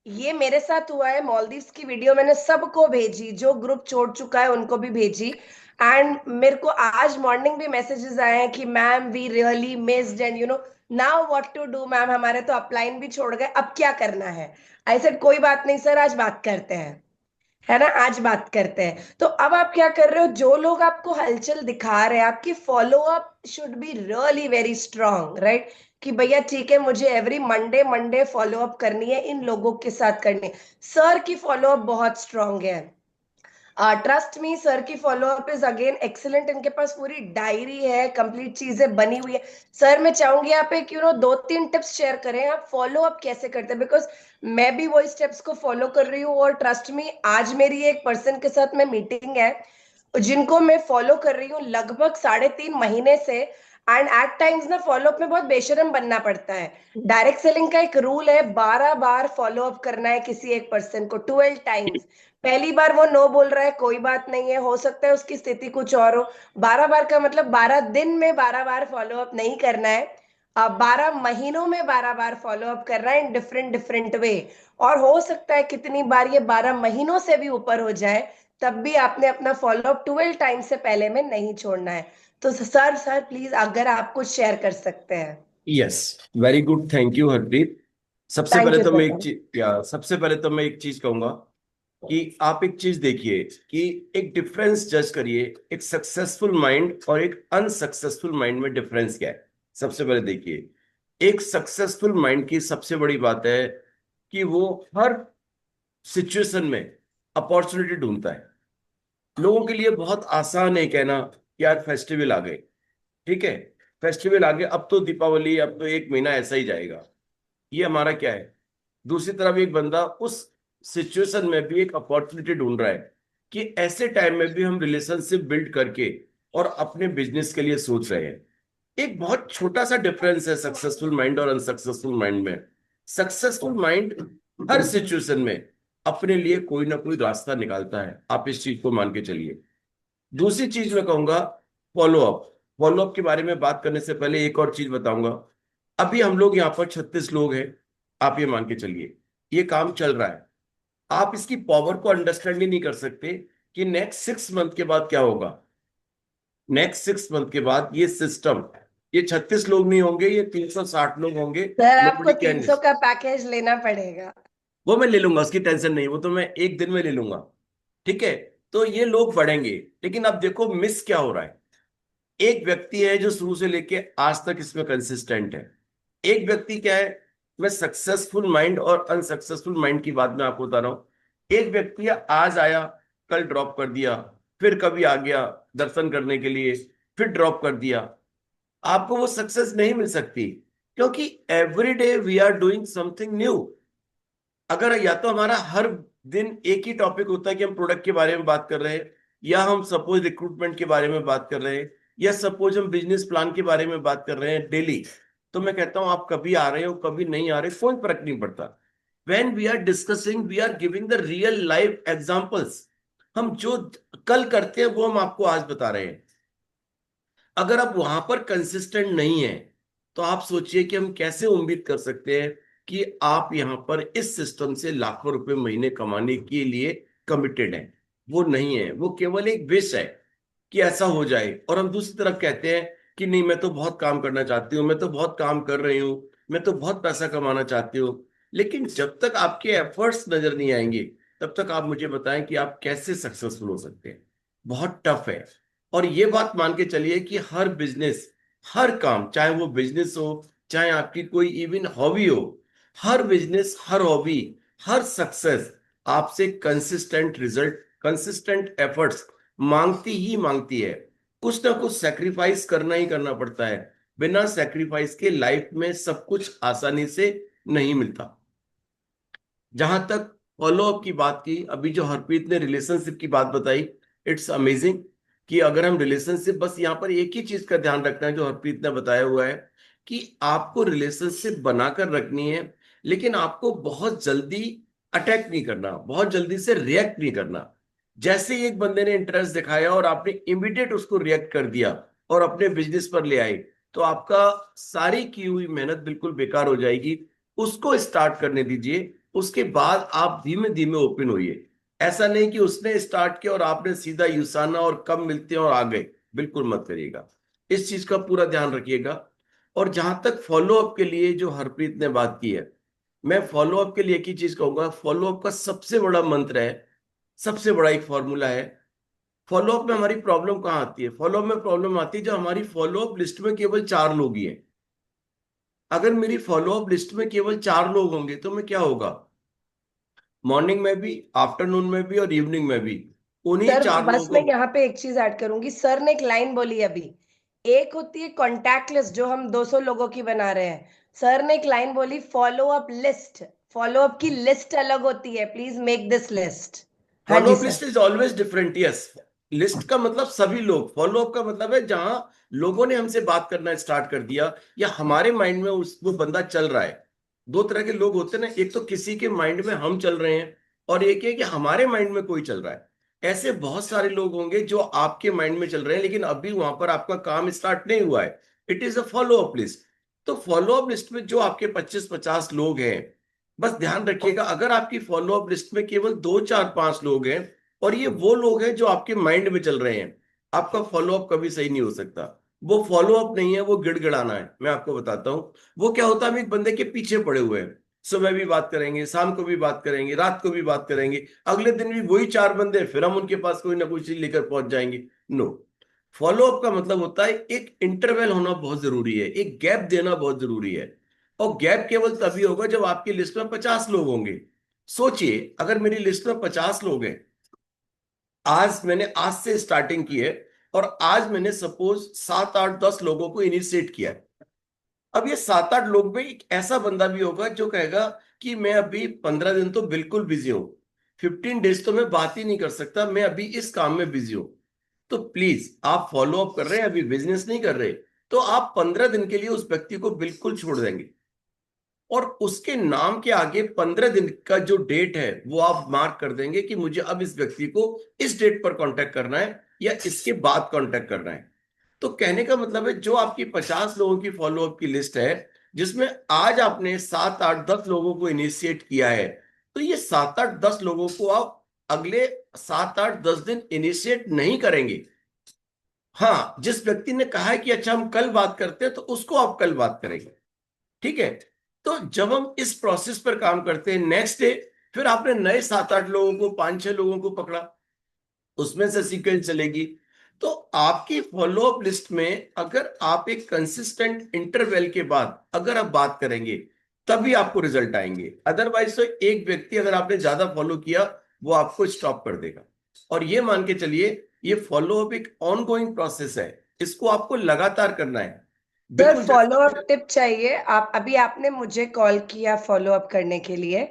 ये मेरे साथ हुआ है, मालदीव्स की वीडियो मैंने सबको भेजी, जो ग्रुप छोड़ चुका है उनको भी भेजी, एंड मेरे को आज मॉर्निंग भी मैसेजेस आए हैं कि ma'am we really missed, and now what to do ma'am, हमारे तो अपलाइन भी छोड़ गए, अब क्या करना है? आई सेड कोई बात नहीं सर, आज बात करते हैं, है ना, आज बात करते हैं। तो अब आप क्या कर रहे हो, जो लोग आपको हलचल दिखा रहे हैं, आपकी follow up should be really very strong, right? कि भैया ठीक है, मुझे every Monday Monday follow up करनी है, इन लोगों के साथ करनी है। सर की फॉलो अप बहुत स्ट्रांग है, ट्रस्ट मी, सर की follow up is again excellent, इनके पास पूरी डायरी है, कंप्लीट चीजें बनी हुई है। सर मैं चाहूंगी आप एक 2-3 टिप्स शेयर करें, आप फॉलो अप कैसे करते हैं, बिकॉज मैं भी वही स्टेप्स को फॉलो कर रही हूँ, और ट्रस्ट मी आज मेरी एक पर्सन के साथ में मीटिंग है जिनको मैं फॉलो कर रही हूँ लगभग 3.5 महीने से, एंड एट टाइम्स ना फॉलो अप में बहुत बेशरम बनना पड़ता है। डायरेक्ट सेलिंग का एक रूल है, 12 बार फॉलो अप करना है किसी एक पर्सन को, 12 टाइम्स। पहली बार वो नो बोल रहा है, कोई बात नहीं है, हो सकता है उसकी स्थिति कुछ और हो। 12 बार का मतलब 12 दिन में 12 बार फॉलो अप नहीं करना है। अब 12 महीनों में 12 बार फॉलो अप करना है इन डिफरेंट डिफरेंट वे। और हो सकता है कितनी बार ये 12 महीनों से भी ऊपर हो जाए, तब भी आपने अपना फॉलो अप 12 टाइम से पहले में नहीं छोड़ना है। तो सर सर प्लीज अगर आप कुछ शेयर कर सकते हैं। Yes, very good, thank you Harpreet. Thank you sir. सबसे पहले तो मैं एक चीज कहूंगा कि आप एक चीज देखिए कि एक डिफरेंस जज करिए, एक सक्सेसफुल माइंड और एक अनसक्सेसफुल माइंड में डिफरेंस क्या है। सबसे पहले देखिए, एक सक्सेसफुल माइंड की सबसे बड़ी बात है कि वो हर सिचुएशन में अपॉर्चुनिटी ढूंढता है। लोगों के लिए बहुत आसान है कहना कि यार फेस्टिवल आ गए, ठीक है, फेस्टिवल आ गए, अब तो दीपावली, अब तो एक महीना ऐसा ही जाएगा। ये हमारा क्या है। दूसरी तरफ एक बंदा उस सिचुएशन में भी एक अपॉर्चुनिटी ढूंढ रहा है कि ऐसे टाइम में भी हम रिलेशनशिप बिल्ड करके और अपने बिजनेस के लिए सोच रहे हैं। एक बहुत छोटा सा डिफरेंस है सक्सेसफुल माइंड और अनसक्सेसफुल माइंड में। सक्सेसफुल माइंड हर सिचुएशन में अपने लिए कोई ना कोई रास्ता निकालता है, आप इस चीज को मान के चलिए। दूसरी चीज मैं कहूंगा, फॉलो अप। फॉलो अप के बारे में बात करने से पहले एक और चीज बताऊंगा। अभी हम लोग यहाँ पर 36 लोग हैं, आप ये मान के चलिए ये काम चल रहा है। आप इसकी पावर को अंडरस्टैंड ही नहीं कर सकते कि नेक्स्ट 6 मंथ के बाद क्या होगा। नेक्स्ट 6 मंथ के बाद ये सिस्टम, ये 36 लोग नहीं होंगे, ये 360 लोग होंगे। सर आपको नोबडी कैन। 300 का पैकेज लेना पड़ेगा। वो मैं ले लूंगा, उसकी टेंशन नहीं, वो तो मैं एक दिन में ले लूंगा, ठीक है। तो ये लोग बढ़ेंगे, लेकिन अब देखो मिस क्या हो रहा है। एक व्यक्ति है जो शुरू से लेके आज तक इसमें कंसिस्टेंट है। एक व्यक्ति क्या है, मैं सक्सेसफुल माइंड और अनसक्सेसफुल माइंड की बात मैं आपको बता रहा हूं। एक व्यक्ति है, आज आया, कल ड्रॉप कर दिया, फिर कभी आ गया दर्शन करने के लिए, फिर ड्रॉप कर दिया। आपको वो सक्सेस नहीं मिल सकती, क्योंकि every day we are doing something new. अगर या तो हमारा हर दिन एक ही टॉपिक होता है कि हम प्रोडक्ट के बारे में बात कर रहे हैं, या हम सपोज रिक्रूटमेंट के बारे में बात कर रहे हैं, या सपोज हम बिजनेस प्लान के बारे में बात कर रहे हैं डेली, तो मैं कहता हूं आप कभी आ रहे हो कभी नहीं आ रहे, कोई फर्क नहीं पड़ता। When we are discussing, we are giving the real life examples. हम जो कल करते हैं वो हम आपको आज बता रहे हैं। अगर आप वहां पर कंसिस्टेंट नहीं है, तो आप सोचिए कि हम कैसे उम्मीद कर सकते हैं कि आप यहां पर इस सिस्टम से लाखों रुपए महीने कमाने के लिए कमिटेड हैं। वो नहीं है, वो केवल एक विश है कि ऐसा हो जाए। और हम दूसरी तरफ कहते हैं कि नहीं, मैं तो बहुत काम करना चाहती हूँ, मैं तो बहुत काम कर रही हूँ, मैं तो बहुत पैसा कमाना चाहती हूँ। लेकिन जब तक आपके एफर्ट्स नजर नहीं आएंगे, तब तक आप मुझे बताएं कि आप कैसे सक्सेसफुल हो सकते हैं। बहुत टफ है। और ये बात मान के चलिए कि हर बिजनेस, हर काम, चाहे वो बिजनेस हो, चाहे आपकी कोई इवन हॉबी हो, हर बिजनेस, हर हॉबी, हर सक्सेस आपसे कंसिस्टेंट रिजल्ट, कंसिस्टेंट एफर्ट्स मांगती ही मांगती है। कुछ ना कुछ सेक्रीफाइस करना ही करना पड़ता है। बिना सेक्रीफाइस के लाइफ में सब कुछ आसानी से नहीं मिलता। जहां तक फॉलो अप की बात की, अभी जो हरप्रीत ने रिलेशनशिप की बात बताई, इट्स अमेजिंग कि अगर हम रिलेशनशिप, बस यहाँ पर एक ही चीज का ध्यान रखना है जो हरप्रीत ने बताया हुआ है कि आपको रिलेशनशिप बनाकर रखनी है, लेकिन आपको बहुत जल्दी अटैक नहीं करना, बहुत जल्दी से रिएक्ट नहीं करना। जैसे ही एक बंदे ने इंटरेस्ट दिखाया और आपने इमीडिएट उसको रिएक्ट कर दिया और अपने बिजनेस पर ले आए, तो आपका सारी की हुई मेहनत बिल्कुल बेकार हो जाएगी। उसको स्टार्ट करने दीजिए, उसके बाद आप धीमे धीमे ओपन होइए। ऐसा नहीं कि उसने स्टार्ट किया और आपने सीधा यूसाना और कब मिलते हैं और आ गए, बिल्कुल मत करिएगा। इस चीज का पूरा ध्यान रखिएगा। और जहां तक फॉलो अप के लिए जो हरप्रीत ने बात की है, मैं फॉलो अप के लिए एक ही चीज कहूंगा। फॉलो अप का सबसे बड़ा मंत्र है, सबसे बड़ा एक फॉर्मूला है। फॉलो अप में हमारी प्रॉब्लम कहाँ आती है? फॉलो अप में प्रॉब्लम आती है जब हमारी फॉलो अप लिस्ट में केवल 4 लोग ही हैं। अगर मेरी फॉलो अप लिस्ट में केवल 4 लोग होंगे तो मैं क्या होगा, मॉर्निंग में भी, आफ्टरनून में भी और इवनिंग में भी उन्हीं सर 4 बस लोगों मैं को। यहाँ पे एक चीज ऐड करूंगी। सर ने एक लाइन बोली अभी, एक होती है कॉन्टैक्ट लिस्ट जो हम 200 लोगों की बना रहे हैं। सर ने एक लाइन बोली, follow up list. Follow up की लिस्ट अलग होती है, प्लीज मेक दिस लिस्ट। हाँ फॉलो जी up sir. List is always different, yes. List का मतलब सभी लोग, फॉलो अप का मतलब है जहां लोगों ने हमसे बात करना स्टार्ट कर दिया या हमारे माइंड में वो बंदा चल रहा है। दो तरह के लोग होते हैं ना, एक तो किसी के माइंड में हम चल रहे हैं और एक है कि हमारे माइंड में कोई चल रहा है। ऐसे बहुत सारे लोग होंगे जो आपके माइंड में चल रहे हैं लेकिन अभी वहां पर आपका काम स्टार्ट नहीं हुआ है। It is a follow up list. तो फॉलो अप लिस्ट में जो आपके 25-50 लोग हैं, बस ध्यान रखिएगा, अगर आपकी फॉलो अप लिस्ट में केवल 2 4 5 लोग हैं और ये वो लोग हैं जो आपके माइंड में चल रहे हैं, आपका फॉलो अप कभी सही नहीं हो सकता। वो फॉलो अप नहीं है, वो गिड़गिड़ाना है। मैं आपको बताता हूं वो क्या होता है। हम एक बंदे के पीछे पड़े हुए हैं, सुबह भी बात करेंगे, शाम को भी बात करेंगे, रात को भी बात करेंगे, अगले दिन भी वही 4 बंदे, फिर हम उनके पास कोई ना कोई चीज लेकर पहुंच जाएंगे। नो, फॉलो अप का मतलब होता है एक इंटरवल होना बहुत जरूरी है, एक गैप देना बहुत जरूरी है। और गैप केवल तभी होगा जब आपकी लिस्ट में 50 लोग होंगे। सोचिए, अगर मेरी लिस्ट में 50 लोग हैं, आज से स्टार्टिंग की है और आज मैंने सपोज 7 8 10 लोगों को इनिशिएट किया है। अब ये 7 8 लोग में एक ऐसा बंदा भी होगा जो कहेगा कि मैं अभी 15 दिन तो बिल्कुल बिजी हूं, 15 डेज तो मैं बात ही नहीं कर सकता, मैं अभी इस काम में बिजी हूं। तो प्लीज, आप फॉलो अप कर रहे हैं, अभी बिजनेस नहीं कर रहे, तो आप 15 दिन के लिए उस व्यक्ति को बिल्कुल छोड़ देंगे और उसके नाम के आगे 15 दिन का जो डेट है वो आप मार्क कर देंगे कि मुझे अब इस व्यक्ति को इस डेट पर कांटेक्ट करना है या इसके बाद कांटेक्ट करना है। तो कहने का मतलब है जो आपकी 50 लोगों की फॉलोअप की लिस्ट है, जिसमें आज आपने 7 8 10 लोगों को इनिशिएट किया है, तो ये 7 8 10 लोगों को आप अगले 7 8 10 दिन इनिशिएट नहीं करेंगे। हाँ, जिस व्यक्ति ने कहा है कि अच्छा हम कल बात करते हैं, तो उसको आप कल बात करेंगे। ठीक है। तो जब हम इस प्रोसेस पर काम करते हैं, नेक्स्ट डे फिर आपने नए 7 8 लोगों को, 5 6 लोगों को पकड़ा, उसमें से सीक्वेंस चलेगी। तो आपकी फॉलोअप लिस्ट में अगर आप एक कंसिस्टेंट इंटरवल के बाद अगर आप बात करेंगे, तभी आपको रिजल्ट आएंगे। अदरवाइज तो एक व्यक्ति अगर आपने ज्यादा फॉलो किया, वो आपको स्टॉप कर देगा। और ये मान के चलिए, ये फॉलोअप एक ऑनगोइंग प्रोसेस है, इसको आपको लगातार करना है। सर, बिल्कुल फॉलो अप टिप चाहिए। आपने मुझे कॉल किया फॉलो अप करने के लिए,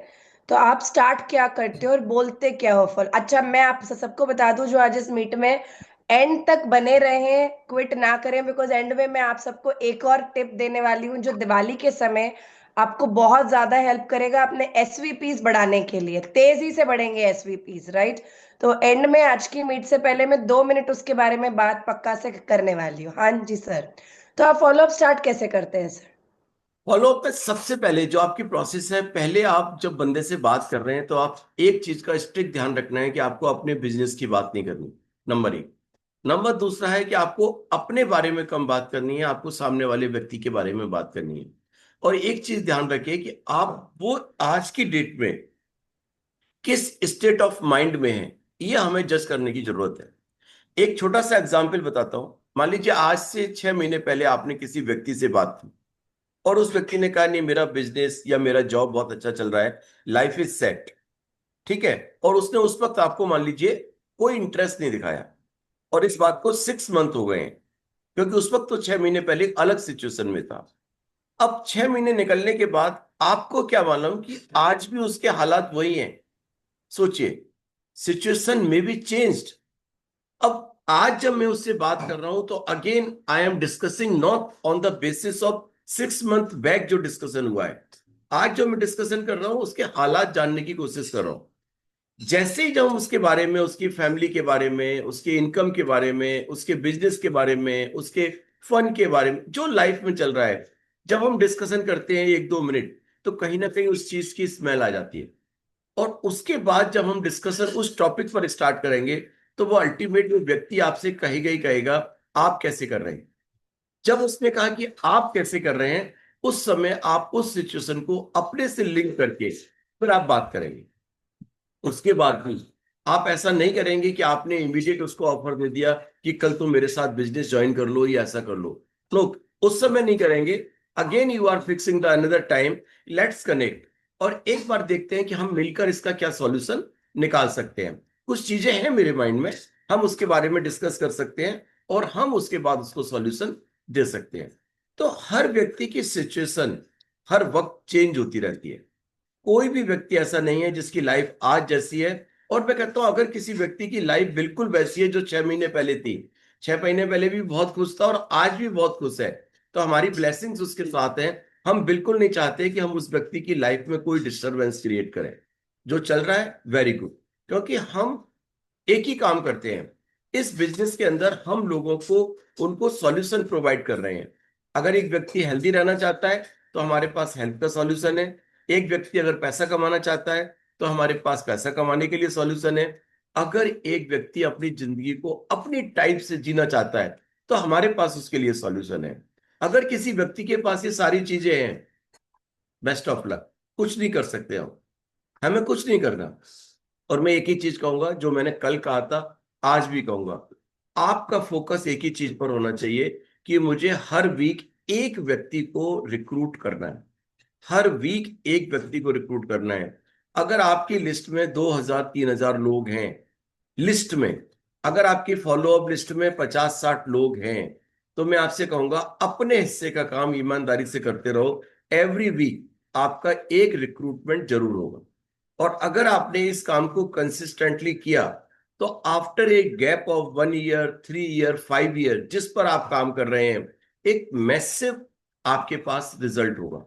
तो आप स्टार्ट क्या करते हो और बोलते क्या हो? फॉलो, अच्छा मैं आप सबको बता दूं जो आज इस मीट में एंड तक बने रहे, क्विट ना करें, बिकॉज एंड में मैं आप सबको एक और टिप देने वाली हूँ जो दिवाली के समय आपको बहुत ज्यादा हेल्प करेगा अपने एसवीपीज बढ़ाने के लिए। तेजी से बढ़ेंगे एसवीपीज, राइट? तो एंड में आज की मीट से पहले मैं 2 मिनट उसके बारे में बात पक्का से करने वाली हूँ। हाँ जी सर। तो आप फॉलोअप स्टार्ट कैसे करते हैं सर? फॉलोअप में सबसे पहले जो आपकी प्रोसेस है, पहले आप जब बंदे से बात कर रहे हैं तो आप एक चीज का स्ट्रिक्ट ध्यान रखना है कि आपको अपने बिजनेस की बात नहीं करनी, नंबर 1। नंबर दूसरा है कि आपको अपने बारे में कम बात करनी है, आपको सामने वाले व्यक्ति के बारे में बात करनी है। और एक चीज ध्यान रखिए कि आप वो आज की डेट में किस स्टेट ऑफ माइंड में हैं, ये हमें जज करने की जरूरत है। एक छोटा सा एग्जाम्पल बताता हूं। मान लीजिए आज से 6 महीने पहले आपने किसी व्यक्ति से बात की और उस व्यक्ति ने कहा नहीं, मेरा बिजनेस या मेरा जॉब बहुत अच्छा चल रहा है, लाइफ इज सेट। ठीक है। और उसने उस वक्त आपको मान लीजिए कोई इंटरेस्ट नहीं दिखाया और इस बात को 6 मंथ हो गए हैं, क्योंकि उस वक्त तो 6 महीने पहले एक अलग सिचुएशन में था। अब 6 महीने निकलने के बाद आपको क्या मालूम कि आज भी उसके हालात वही हैं। सोचिए, सिचुएशन में बी चेंज्ड। अब आज जब मैं उससे बात कर रहा हूं तो again I am discussing not on the basis of 6 month back जो डिस्कशन हुआ है। आज जो मैं डिस्कशन कर रहा हूं उसके हालात जानने की कोशिश कर रहा हूं। जैसे ही जब हम उसके बारे में, उसकी फैमिली के बारे में, उसके इनकम के बारे में, उसके बिजनेस के बारे में, उसके फन के बारे में, जो लाइफ में चल रहा है, जब हम डिस्कशन करते हैं 1 2 मिनट, तो कहीं ना कहीं उस चीज की स्मेल आ जाती है। और उसके बाद जब हम डिस्कशन उस टॉपिक पर स्टार्ट करेंगे, तो वो अल्टीमेट वो व्यक्ति आपसे कहेगा ही कहेगा आप कैसे कर रहे हैं। जब उसने कहा कि आप कैसे कर रहे हैं, उस समय आप उस सिचुएशन को अपने से लिंक करके फिर आप बात करेंगे। उसके बाद भी आप ऐसा नहीं करेंगे कि आपने इमीडिएट उसको ऑफर दे दिया कि कल तुम मेरे साथ बिजनेस ज्वाइन कर लो या ऐसा कर लो। लोग उस समय नहीं करेंगे। Again you are fixing the another time, let's connect और एक बार देखते हैं कि हम मिलकर इसका क्या सॉल्यूशन निकाल सकते हैं। कुछ चीजें हैं मेरे माइंड में, हम उसके बारे में डिस्कस कर सकते हैं और हम उसके बाद उसको सॉल्यूशन दे सकते हैं। तो हर व्यक्ति की सिचुएशन हर वक्त चेंज होती रहती है। कोई भी व्यक्ति ऐसा नहीं है जिसकी लाइफ आज जैसी है और मैं कहता हूं अगर किसी व्यक्ति की लाइफ बिल्कुल वैसी है जो 6 महीने पहले थी, 6 महीने पहले भी बहुत खुश था और आज भी बहुत खुश है, तो हमारी ब्लेसिंग्स उसके साथ हैं। हम बिल्कुल नहीं चाहते कि हम उस व्यक्ति की लाइफ में कोई डिस्टरबेंस क्रिएट करें। जो चल रहा है वेरी गुड, क्योंकि हम एक ही काम करते हैं इस बिजनेस के अंदर, हम लोगों को उनको सॉल्यूशन प्रोवाइड कर रहे हैं। अगर एक व्यक्ति हेल्दी रहना चाहता है तो हमारे पास हेल्थ का सॉल्यूशन है। एक व्यक्ति अगर पैसा कमाना चाहता है तो हमारे पास पैसा कमाने के लिए सॉल्यूशन है। अगर एक व्यक्ति अपनी जिंदगी को अपनी टाइप से जीना चाहता है तो हमारे पास उसके लिए सॉल्यूशन है। अगर किसी व्यक्ति के पास ये सारी चीजें हैं, बेस्ट ऑफ लक, कुछ नहीं कर सकते हम, हमें कुछ नहीं करना। और मैं एक ही चीज कहूंगा जो मैंने कल कहा था, आज भी कहूंगा, आपका फोकस एक ही चीज पर होना चाहिए कि मुझे हर वीक एक व्यक्ति को रिक्रूट करना है। हर वीक एक व्यक्ति को रिक्रूट करना है। अगर आपकी लिस्ट में 2000-3000 लोग हैं, लिस्ट में, अगर आपकी फॉलोअप लिस्ट में 50-60 लोग हैं, तो मैं आपसे कहूंगा अपने हिस्से का काम ईमानदारी से करते रहो। एवरी वीक आपका एक रिक्रूटमेंट जरूर होगा। और अगर आपने इस काम को कंसिस्टेंटली किया तो after a gap of 1 year, 3 year, 5 year, जिस पर आप काम कर रहे हैं, एक मैसिव आपके पास रिजल्ट होगा।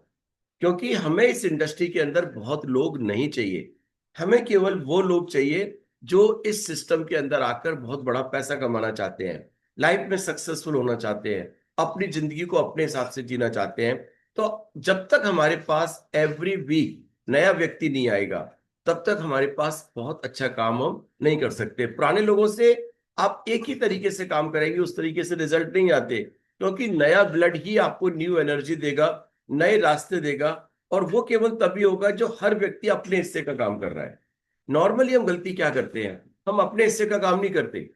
क्योंकि हमें इस इंडस्ट्री के अंदर बहुत लोग नहीं चाहिए, हमें केवल वो लोग चाहिए जो इस सिस्टम के अंदर आकर बहुत बड़ा पैसा कमाना चाहते हैं, लाइफ में सक्सेसफुल होना चाहते हैं, अपनी जिंदगी को अपने हिसाब से जीना चाहते हैं। तो जब तक हमारे पास एवरी वीक नया व्यक्ति नहीं आएगा तब तक हमारे पास बहुत अच्छा काम हम नहीं कर सकते। पुराने लोगों से आप एक ही तरीके से काम करेंगे, उस तरीके से रिजल्ट नहीं आते, क्योंकि नया ब्लड ही आपको न्यू एनर्जी देगा, नए रास्ते देगा। और वो केवल तभी होगा जो हर व्यक्ति अपने हिस्से का काम कर रहा है। नॉर्मली हम गलती क्या करते हैं, हम अपने हिस्से का काम नहीं करते,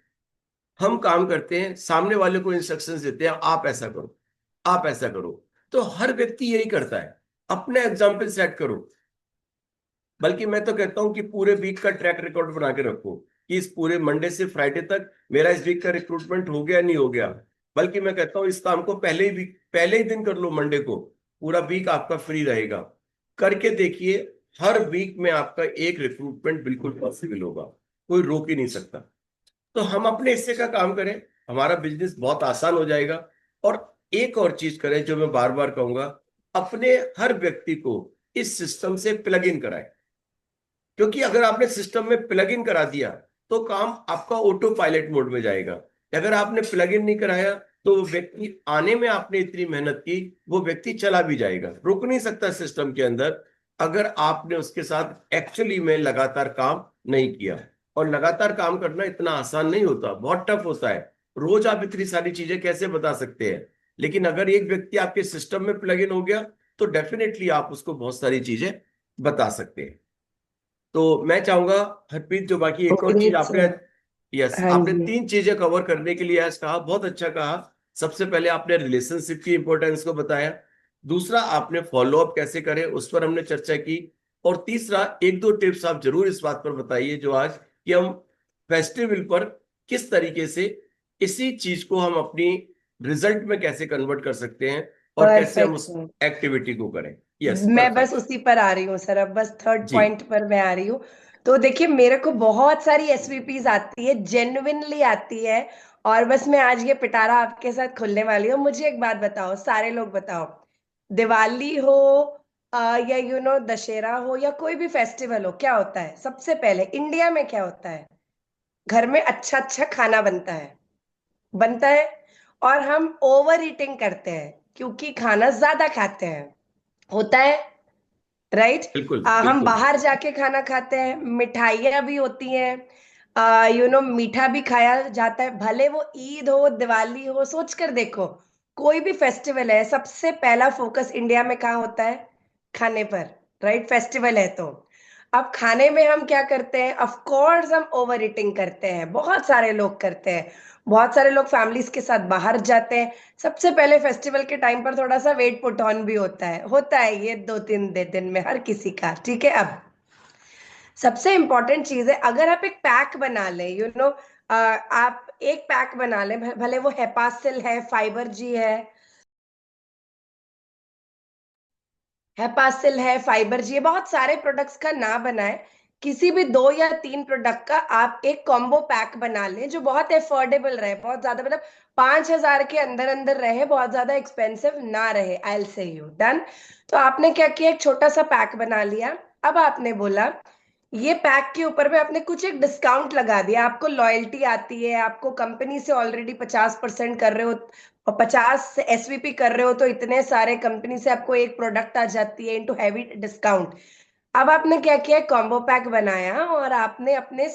हम काम करते हैं सामने वाले को इंस्ट्रक्शंस देते हैं, आप ऐसा करो, आप ऐसा करो। तो हर व्यक्ति यही करता है, अपने एग्जाम्पल सेट करो। बल्कि मैं तो कहता हूं कि पूरे वीक का ट्रैक रिकॉर्ड बना के रखो कि इस पूरे मंडे से फ्राइडे तक मेरा इस वीक का रिक्रूटमेंट हो गया नहीं हो गया। बल्कि मैं कहता हूं इस काम को पहले ही दिन कर लो, मंडे को पूरा वीक आपका फ्री रहेगा। करके देखिए, हर वीक में आपका एक रिक्रूटमेंट बिल्कुल पॉसिबल होगा, कोई रोक ही नहीं सकता। तो हम अपने हिस्से का काम करें, हमारा बिजनेस बहुत आसान हो जाएगा। और एक और चीज करें जो मैं बार बार कहूंगा, अपने हर व्यक्ति को इस सिस्टम से प्लग इन कराएं। क्योंकि अगर आपने सिस्टम में प्लग इन करा दिया तो काम आपका ऑटो पायलट मोड में जाएगा। अगर आपने प्लग इन नहीं कराया तो वो व्यक्ति आने में आपने इतनी मेहनत की, वो व्यक्ति चला भी जाएगा, रुक नहीं सकता सिस्टम के अंदर, अगर आपने उसके साथ एक्चुअली में लगातार काम नहीं किया। और लगातार काम करना इतना आसान नहीं होता, बहुत टफ होता है। रोज आप इतनी सारी चीजें कैसे बता सकते हैं, लेकिन अगर एक व्यक्ति आपके सिस्टम में प्लग इन हो गया तो डेफिनेटली आप उसको बहुत सारी चीजें बता सकते हैं। तो मैं चाहूंगा हरप्रीत, जो बाकी एक और चीज ग्रेट आपने, सर। यस, हाँ आपने जी। 3 चीजें कवर करने के लिए आज कहा, बहुत अच्छा कहा। सबसे पहले आपने रिलेशनशिप की इंपॉर्टेंस को बताया, दूसरा आपने फॉलोअप कैसे करें उस पर हमने चर्चा की, और तीसरा एक दो टिप्स आप जरूर इस बात पर बताइए जो आज कि हम फेस्टिवल पर किस तरीके से इसी चीज को हम अपनी रिजल्ट में कैसे कन्वर्ट कर सकते हैं और कैसे हम परफेक्ट उस सर। एक्टिविटी को करें। यस, मैं बस परफेक्ट उसी पर आ रही हूँ सर, अब बस थर्ड जी। पॉइंट पर मैं आ रही हूँ। तो देखिए, मेरे को बहुत सारी एसवीपीज आती है, जेन्युइनली आती है। और बस मैं आज ये पिटारा आपके साथ खुलने वाली हूँ। मुझे एक बात बताओ, सारे लोग बताओ, दिवाली हो या दशहरा हो या कोई भी फेस्टिवल हो, क्या होता है सबसे पहले इंडिया में? क्या होता है? घर में अच्छा अच्छा खाना बनता है। और हम ओवर ईटिंग करते हैं क्योंकि खाना ज्यादा खाते हैं, होता है, राइट? बिल्कुल हम बिल्कुल। बाहर जाके खाना खाते हैं, मिठाइयाँ भी होती हैं, मीठा भी खाया जाता है, भले वो ईद हो, दिवाली हो। सोच कर देखो, कोई भी फेस्टिवल है, सबसे पहला फोकस इंडिया में कहाँ होता है? खाने पर, राइट? फेस्टिवल है तो अब खाने में हम क्या करते हैं? ऑफ कोर्स हम ओवर ईटिंग करते हैं, बहुत सारे लोग करते हैं। बहुत सारे लोग फैमिलीज के साथ बाहर जाते हैं। सबसे पहले फेस्टिवल के टाइम पर थोड़ा सा वेट पुट ऑन भी होता है ये 2-3 दिन में हर किसी का, ठीक है? अब सबसे इंपॉर्टेंट चीज है, अगर आप एक पैक बना ले, आप एक पैक बना ले, भले वो हेपासिल है, फाइबर जी है, हेपासिल है, फाइबर जी है, बहुत सारे प्रोडक्ट्स का ना बनाए। किसी भी 2 या 3 प्रोडक्ट का आप एक कॉम्बो पैक बना लें जो बहुत अफोर्डेबल रहे, बहुत ज्यादा मतलब 5,000 के अंदर अंदर रहे, बहुत ज्यादा एक्सपेंसिव ना रहे। I will say you done. तो आपने क्या किया, एक छोटा सा पैक बना लिया। अब आपने बोला ये पैक के ऊपर में आपने कुछ एक डिस्काउंट लगा दिया। आपको लॉयल्टी आती है, आपको कंपनी से ऑलरेडी 50% कर रहे हो और 50 एसवीपी कर रहे हो, तो इतने सारे कंपनी से आपको एक प्रोडक्ट आ जाती है इनटू हैवी डिस्काउंट। अब आपने क्या किया, कॉम्बो पैक बनाया और आपने अपने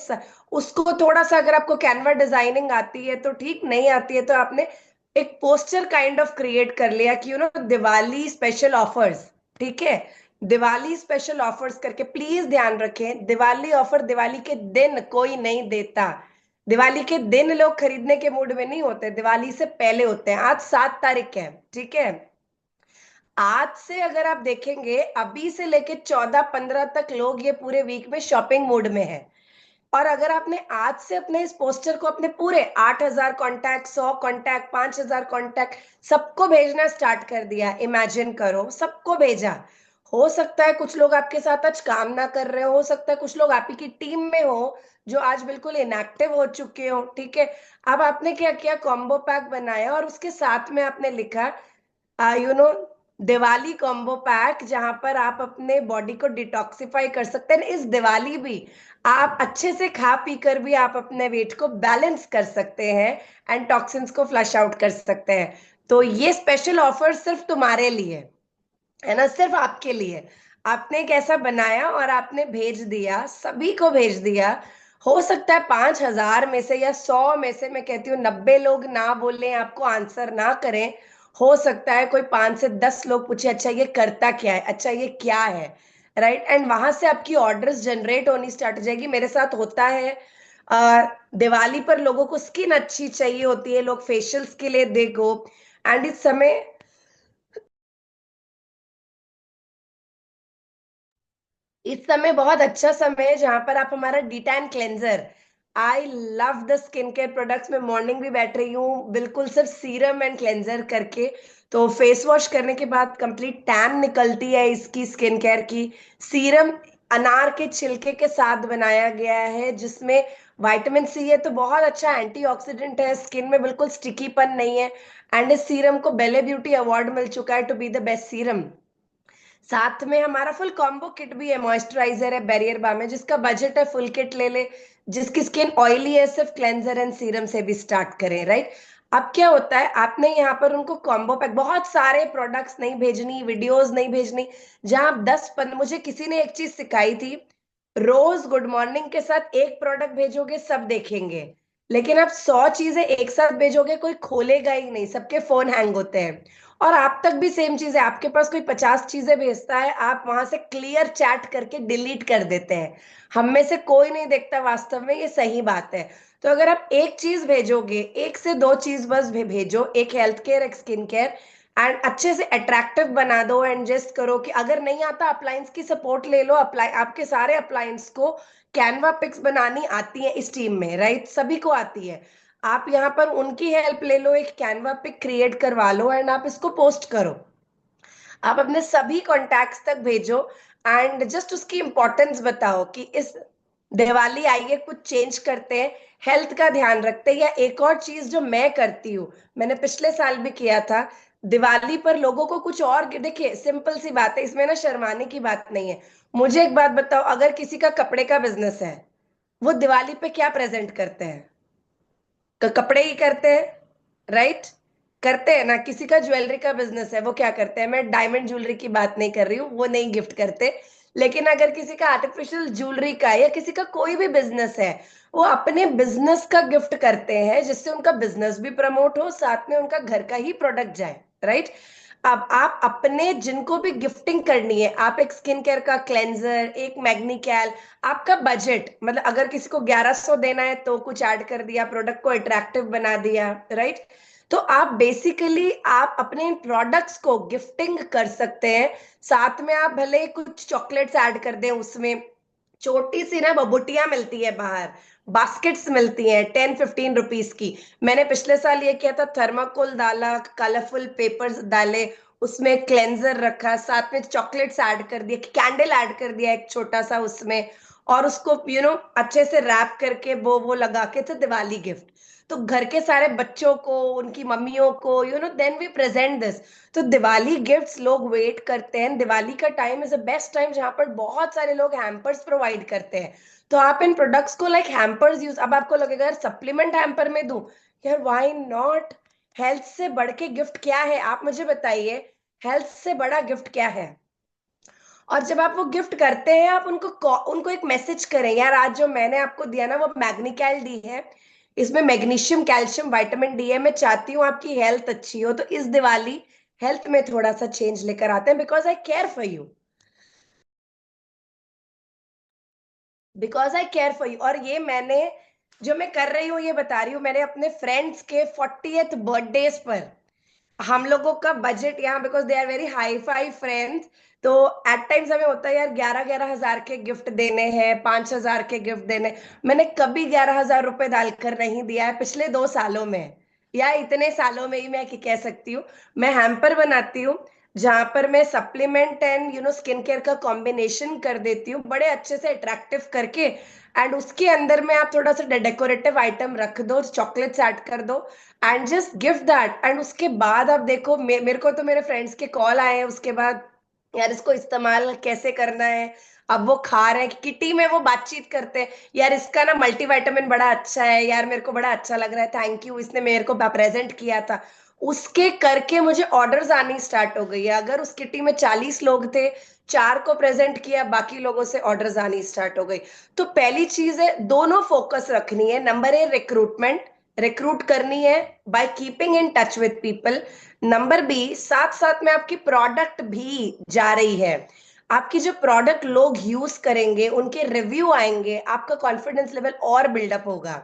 उसको थोड़ा सा, अगर आपको कैनवा डिजाइनिंग आती है तो ठीक, नहीं आती है तो आपने एक पोस्टर काइंड ऑफ क्रिएट कर लिया कि दिवाली स्पेशल ऑफर्स। ठीक है, दिवाली स्पेशल ऑफर्स करके। प्लीज ध्यान रखें, दिवाली ऑफर दिवाली के दिन कोई नहीं देता। दिवाली के दिन लोग खरीदने के मूड में नहीं होते, दिवाली से पहले होते हैं। आज 7 तारीख है, ठीक है। आज से अगर आप देखेंगे, अभी से लेके 14-15 तक लोग ये पूरे वीक में शॉपिंग मूड में है। और अगर आपने आज से अपने इस पोस्टर को अपने पूरे 8,000 कॉन्टैक्ट, 100 कॉन्टैक्ट, 5,000 कॉन्टैक्ट सबको भेजना स्टार्ट कर दिया, इमेजिन करो सबको भेजा। हो सकता है कुछ लोग आपके साथ आज काम ना कर रहे हो सकता है कुछ लोग आप ही की टीम में हो जो आज बिल्कुल इनएक्टिव हो चुके हो, ठीक है। अब आपने क्या किया, कॉम्बो पैक बनाया और उसके साथ में आपने लिखा दिवाली कॉम्बो पैक, जहां पर आप अपने बॉडी को डिटॉक्सिफाई कर सकते हैं। इस दिवाली भी आप अच्छे से खा पी कर भी आप अपने वेट को बैलेंस कर सकते हैं एंड टॉक्सिन्स को फ्लश आउट कर सकते हैं। तो ये स्पेशल ऑफर सिर्फ तुम्हारे लिए है ना, सिर्फ आपके लिए। आपने एक ऐसा बनाया और आपने भेज दिया, सभी को भेज दिया। हो सकता है 5,000 में से या 100 में से, मैं कहती हूँ 90 लोग ना बोलें, आपको आंसर ना करें। हो सकता है कोई 5 से 10 लोग पूछे अच्छा ये करता क्या है, अच्छा ये क्या है, राइट। एंड वहां से आपकी ऑर्डर्स जनरेट होनी स्टार्ट हो जाएगी। मेरे साथ होता है, दिवाली पर लोगों को स्किन अच्छी चाहिए होती है, लोग फेशियल्स के लिए दे गो। एंड इस समय बहुत अच्छा समय है जहां पर आप हमारा D-Tan cleanser, I love the skin care products में मॉर्निंग भी बैठ रही हूँ बिल्कुल सिर्फ सीरम एंड क्लेंजर करके। तो फेस वॉश करने के बाद कंप्लीट टैन निकलती है इसकी स्किन केयर की। सीरम अनार के छिलके के साथ बनाया गया है जिसमें विटामिन सी है, तो बहुत अच्छा एंटीऑक्सीडेंट है, स्किन में बिल्कुल स्टिकीपन नहीं है। एंड इस सीरम को बेले ब्यूटी अवार्ड मिल चुका है to be the best serum. साथ में हमारा फुल कॉम्बो किट भी है, मॉइस्चराइजर है, बैरियर बाम है। जिसका बजट है फुल किट ले ले, जिसकी स्किन ऑयली है सिर्फ क्लेंजर एंड सीरम से भी स्टार्ट करें, राइट। अब क्या होता है, आपने यहाँ पर उनको कॉम्बो पैक, बहुत सारे प्रोडक्ट्स नहीं भेजनी, वीडियोस नहीं भेजनी, जहां आप 10-15, मुझे किसी ने एक चीज सिखाई थी, रोज गुड मॉर्निंग के साथ एक प्रोडक्ट भेजोगे सब देखेंगे, लेकिन आप 100 चीजें एक साथ भेजोगे कोई खोलेगा ही नहीं, सबके फोन हैंग होते हैं। और आप तक भी सेम चीज है, आपके पास कोई 50 चीजें भेजता है, आप वहां से क्लियर चैट करके डिलीट कर देते हैं। हम में से कोई नहीं देखता वास्तव में, ये सही बात है। तो अगर आप एक चीज भेजोगे, 1 से 2 चीज बस भेजो, एक हेल्थ केयर एक स्किन केयर, एंड अच्छे से अट्रैक्टिव बना दो एंड जस्ट करो कि अगर नहीं आता अप्लायंस की सपोर्ट ले लो। अप्लाई, आपके सारे अप्लायंस को कैनवा पिक्स बनानी आती है इस टीम में, राइट, सभी को आती है। आप यहाँ पर उनकी हेल्प ले लो, एक कैनवा पिक क्रिएट करवा लो एंड आप इसको पोस्ट करो। आप अपने सभी कॉन्टैक्ट्स तक भेजो एंड जस्ट उसकी इंपॉर्टेंस बताओ कि इस दिवाली आई है, कुछ चेंज करते हैं, हेल्थ का ध्यान रखते हैं। या एक और चीज जो मैं करती हूँ, मैंने पिछले साल भी किया था, दिवाली पर लोगों को कुछ और, देखिए सिंपल सी बात है, इसमें ना शर्माने की बात नहीं है। मुझे एक बात बताओ, अगर किसी का कपड़े का बिजनेस है, वो दिवाली पे क्या प्रेजेंट करते हैं, कपड़े ही करते हैं, राइट, करते हैं ना। किसी का ज्वेलरी का बिजनेस है, वो क्या करते हैं, मैं डायमंड ज्वेलरी की बात नहीं कर रही हूँ, वो नहीं गिफ्ट करते। लेकिन अगर किसी का आर्टिफिशियल ज्वेलरी का या किसी का कोई भी बिजनेस है, वो अपने बिजनेस का गिफ्ट करते हैं जिससे उनका बिजनेस भी प्रमोट हो, साथ में उनका घर का ही प्रोडक्ट जाए, राइट। अब आप अपने जिनको भी गिफ्टिंग करनी है, आप एक स्किन केयर का क्लेंजर, एक मैग्नीकैल, आपका बजट, मतलब अगर किसी को 1100 देना है तो कुछ ऐड कर दिया, प्रोडक्ट को अट्रैक्टिव बना दिया, राइट। तो आप बेसिकली आप अपने प्रोडक्ट्स को गिफ्टिंग कर सकते हैं। साथ में आप भले कुछ चॉकलेट्स ऐड कर दें उसमें, छोटी सी ना बबुटियां मिलती है बाहर, बास्केट्स मिलती हैं 10-15 रुपीज की। मैंने पिछले साल ये किया था, थर्माकोल डाला, कलरफुल पेपर्स डाले, उसमें क्लेंजर रखा, साथ में चॉकलेट्स ऐड कर दिए, कैंडल ऐड कर दिया एक छोटा सा उसमें, और उसको अच्छे से रैप करके वो लगा के तो दिवाली गिफ्ट, तो घर के सारे बच्चों को, उनकी मम्मियों को, देन वी प्रेजेंट दिस। तो दिवाली गिफ्ट्स लोग वेट करते हैं। दिवाली का time is the best time जहां पर बहुत सारे लोग हैम्पर्स प्रोवाइड करते हैं। तो आप इन प्रोडक्ट्स को लाइक हैम्पर्स यूज, अब आपको लगेगा यार सप्लीमेंट हैम्पर में दूं, यार व्हाई नॉट। हेल्थ से बढ़ के गिफ्ट क्या है, आप मुझे बताइए, हेल्थ से बड़ा गिफ्ट क्या है? और जब आप वो गिफ्ट करते हैं, आप उनको एक मैसेज करें, यार आज जो मैंने आपको दिया ना वो मैग्नीकैल डी है, इसमें मैग्नीशियम, कैल्शियम, विटामिन डी है, मैं चाहती हूँ आपकी हेल्थ अच्छी हो, तो इस दिवाली हेल्थ में थोड़ा सा चेंज लेकर आते हैं, because I care for you, because I care for you. और ये मैंने जो मैं कर रही हूँ ये बता रही हूँ, मैंने अपने फ्रेंड्स के 40th बर्थडेज पर, हम लोगों का बजट यहाँ, because they are very hi fi friends, तो एट टाइम्स हमें होता है यार 11,000 के गिफ्ट देने हैं, 5,000 के गिफ्ट देने। मैंने कभी 11,000 रुपए डालकर नहीं दिया है पिछले 2 सालों में, या इतने सालों में ही मैं कह सकती हूँ। मैं हैम्पर बनाती हूँ जहां पर मैं सप्लीमेंट एंड स्किन केयर का कॉम्बिनेशन कर देती हूँ, बड़े अच्छे से अट्रैक्टिव करके, एंड उसके अंदर में आप थोड़ा सा डेकोरेटिव आइटम रख दो, चॉकलेट्स ऐड कर दो, and just give that. And उसके बाद आप देखो, मेरे को तो मेरे फ्रेंड्स के कॉल आए हैं उसके बाद, यार इसको इस्तेमाल कैसे करना है, अब वो खा रहे हैं, किटी में वो बातचीत करते हैं, यार इसका ना मल्टीविटामिन बड़ा अच्छा है, यार मेरे को बड़ा अच्छा लग रहा है, थैंक यू, इसने मेरे को प्रेजेंट किया था। उसके करके मुझे ऑर्डर्स आनी स्टार्ट हो गई है। अगर उस किटी में 40 लोग थे, 4 को प्रेजेंट किया, बाकी लोगों से ऑर्डर्स आनी स्टार्ट हो गई। तो पहली चीज है, दोनों फोकस रखनी है। नंबर 1 रिक्रूटमेंट, रिक्रूट करनी है by keeping in touch with people. Number B, साथ साथ में आपकी प्रोडक्ट भी जा रही है, आपकी जो प्रोडक्ट लोग यूज करेंगे, उनके रिव्यू आएंगे, आपका कॉन्फिडेंस लेवल और बिल्डअप होगा।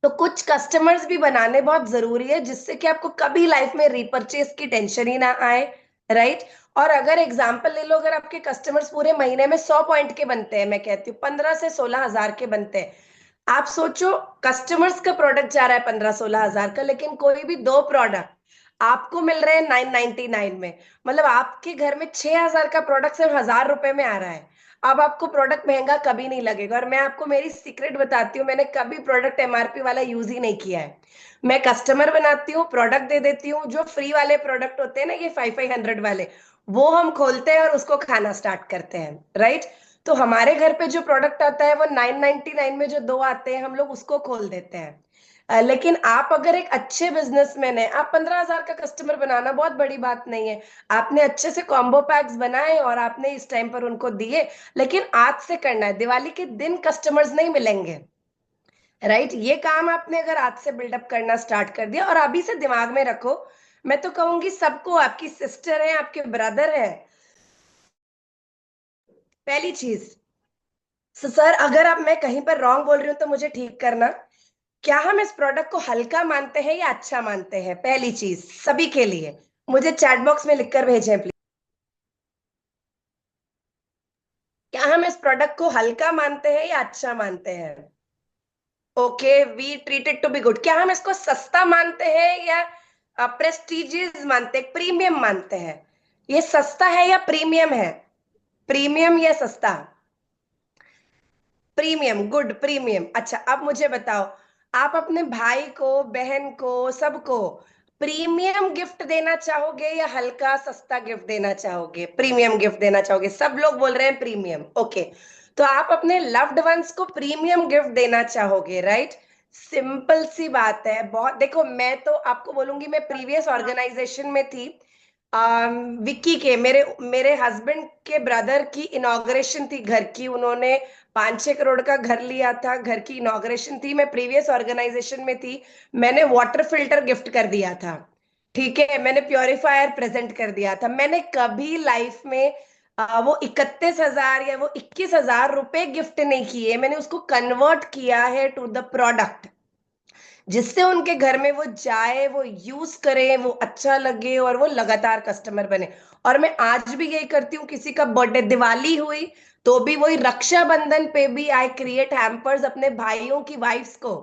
तो कुछ कस्टमर्स भी बनाने बहुत जरूरी है, जिससे कि आपको कभी लाइफ में रीपर्चेस की टेंशन ही ना आए, राइट। और अगर एग्जांपल ले लो, अगर आपके कस्टमर्स पूरे महीने में 100 पॉइंट के बनते हैं, मैं कहती हूँ 15 से 16,000 के बनते हैं, आप सोचो कस्टमर्स का प्रोडक्ट जा रहा है 15-16 हजार का, लेकिन कोई भी 2 प्रोडक्ट आपको मिल रहे हैं 999 में, मतलब आपके घर में 6,000 का प्रोडक्ट सिर्फ 1,000 रुपए में आ रहा है। अब आपको प्रोडक्ट महंगा कभी नहीं लगेगा। और मैं आपको मेरी सीक्रेट बताती हूँ, मैंने कभी प्रोडक्ट एमआरपी वाला यूज ही नहीं किया है। मैं कस्टमर बनाती हूँ, प्रोडक्ट दे देती हूँ, जो फ्री वाले प्रोडक्ट होते हैं ना, ये 500 वाले, वो हम खोलते हैं और उसको खाना स्टार्ट करते हैं, राइट। तो हमारे घर पे जो प्रोडक्ट आता है वो 999 में जो 2 आते हैं, हम लोग उसको खोल देते हैं। लेकिन आप अगर एक अच्छे बिजनेसमैन है, आप 15,000 का कस्टमर बनाना बहुत बड़ी बात नहीं है। आपने अच्छे से कॉम्बो पैक्स बनाए और आपने इस टाइम पर उनको दिए, लेकिन आज से करना है, दिवाली के दिन कस्टमर्स नहीं मिलेंगे, राइट। ये काम आपने अगर आज से बिल्डअप करना स्टार्ट कर दिया, और अभी से दिमाग में रखो, मैं तो कहूंगी सबको, आपकी सिस्टर है, आपके ब्रदर है, पहली चीज। सर अगर आप, मैं कहीं पर रॉन्ग बोल रही हूं तो मुझे ठीक करना, क्या हम इस प्रोडक्ट को हल्का मानते हैं या अच्छा मानते हैं? पहली चीज सभी के लिए मुझे चैट बॉक्स में लिखकर भेजें प्लीज। क्या हम इस प्रोडक्ट को हल्का मानते हैं या अच्छा मानते हैं? Okay, we treat it to be good. क्या हम इसको सस्ता मानते हैं या प्रेस्टिजियस मानते हैं, प्रीमियम मानते हैं? ये सस्ता है या प्रीमियम है? प्रीमियम या सस्ता? Premium, good, premium. अच्छा अब मुझे बताओ, आप अपने भाई को, बहन को, सबको प्रीमियम गिफ्ट देना चाहोगे या हल्का सस्ता गिफ्ट देना चाहोगे? प्रीमियम गिफ्ट देना चाहोगे, सब लोग बोल रहे हैं प्रीमियम, ओके। तो आप अपने लव्ड वंस को प्रीमियम गिफ्ट देना चाहोगे, राइट। सिंपल सी बात है बहुत। देखो मैं तो आपको बोलूंगी, मैं प्रीवियस ऑर्गेनाइजेशन में थी, विक्की के, मेरे मेरे हस्बैंड के ब्रदर की इनॉग्रेशन थी घर की, उन्होंने 5-6 करोड़ का घर लिया था, घर की इनॉग्रेशन थी, मैं प्रीवियस ऑर्गेनाइजेशन में थी, मैंने वाटर फिल्टर गिफ्ट कर दिया था, ठीक है, मैंने प्योरीफायर प्रेजेंट कर दिया था। मैंने कभी लाइफ में वो 31,000 या वो 21,000 रुपए गिफ्ट नहीं किए, मैंने उसको कन्वर्ट किया है टू द प्रोडक्ट, जिससे उनके घर में वो जाए, वो यूज करे, वो अच्छा लगे और वो लगातार कस्टमर बने। और मैं आज भी यही करती हूँ, किसी का बर्थडे, दिवाली हुई तो भी वही, रक्षाबंधन पे भी आई क्रिएट हैम्पर्स अपने भाइयों की वाइफ्स को,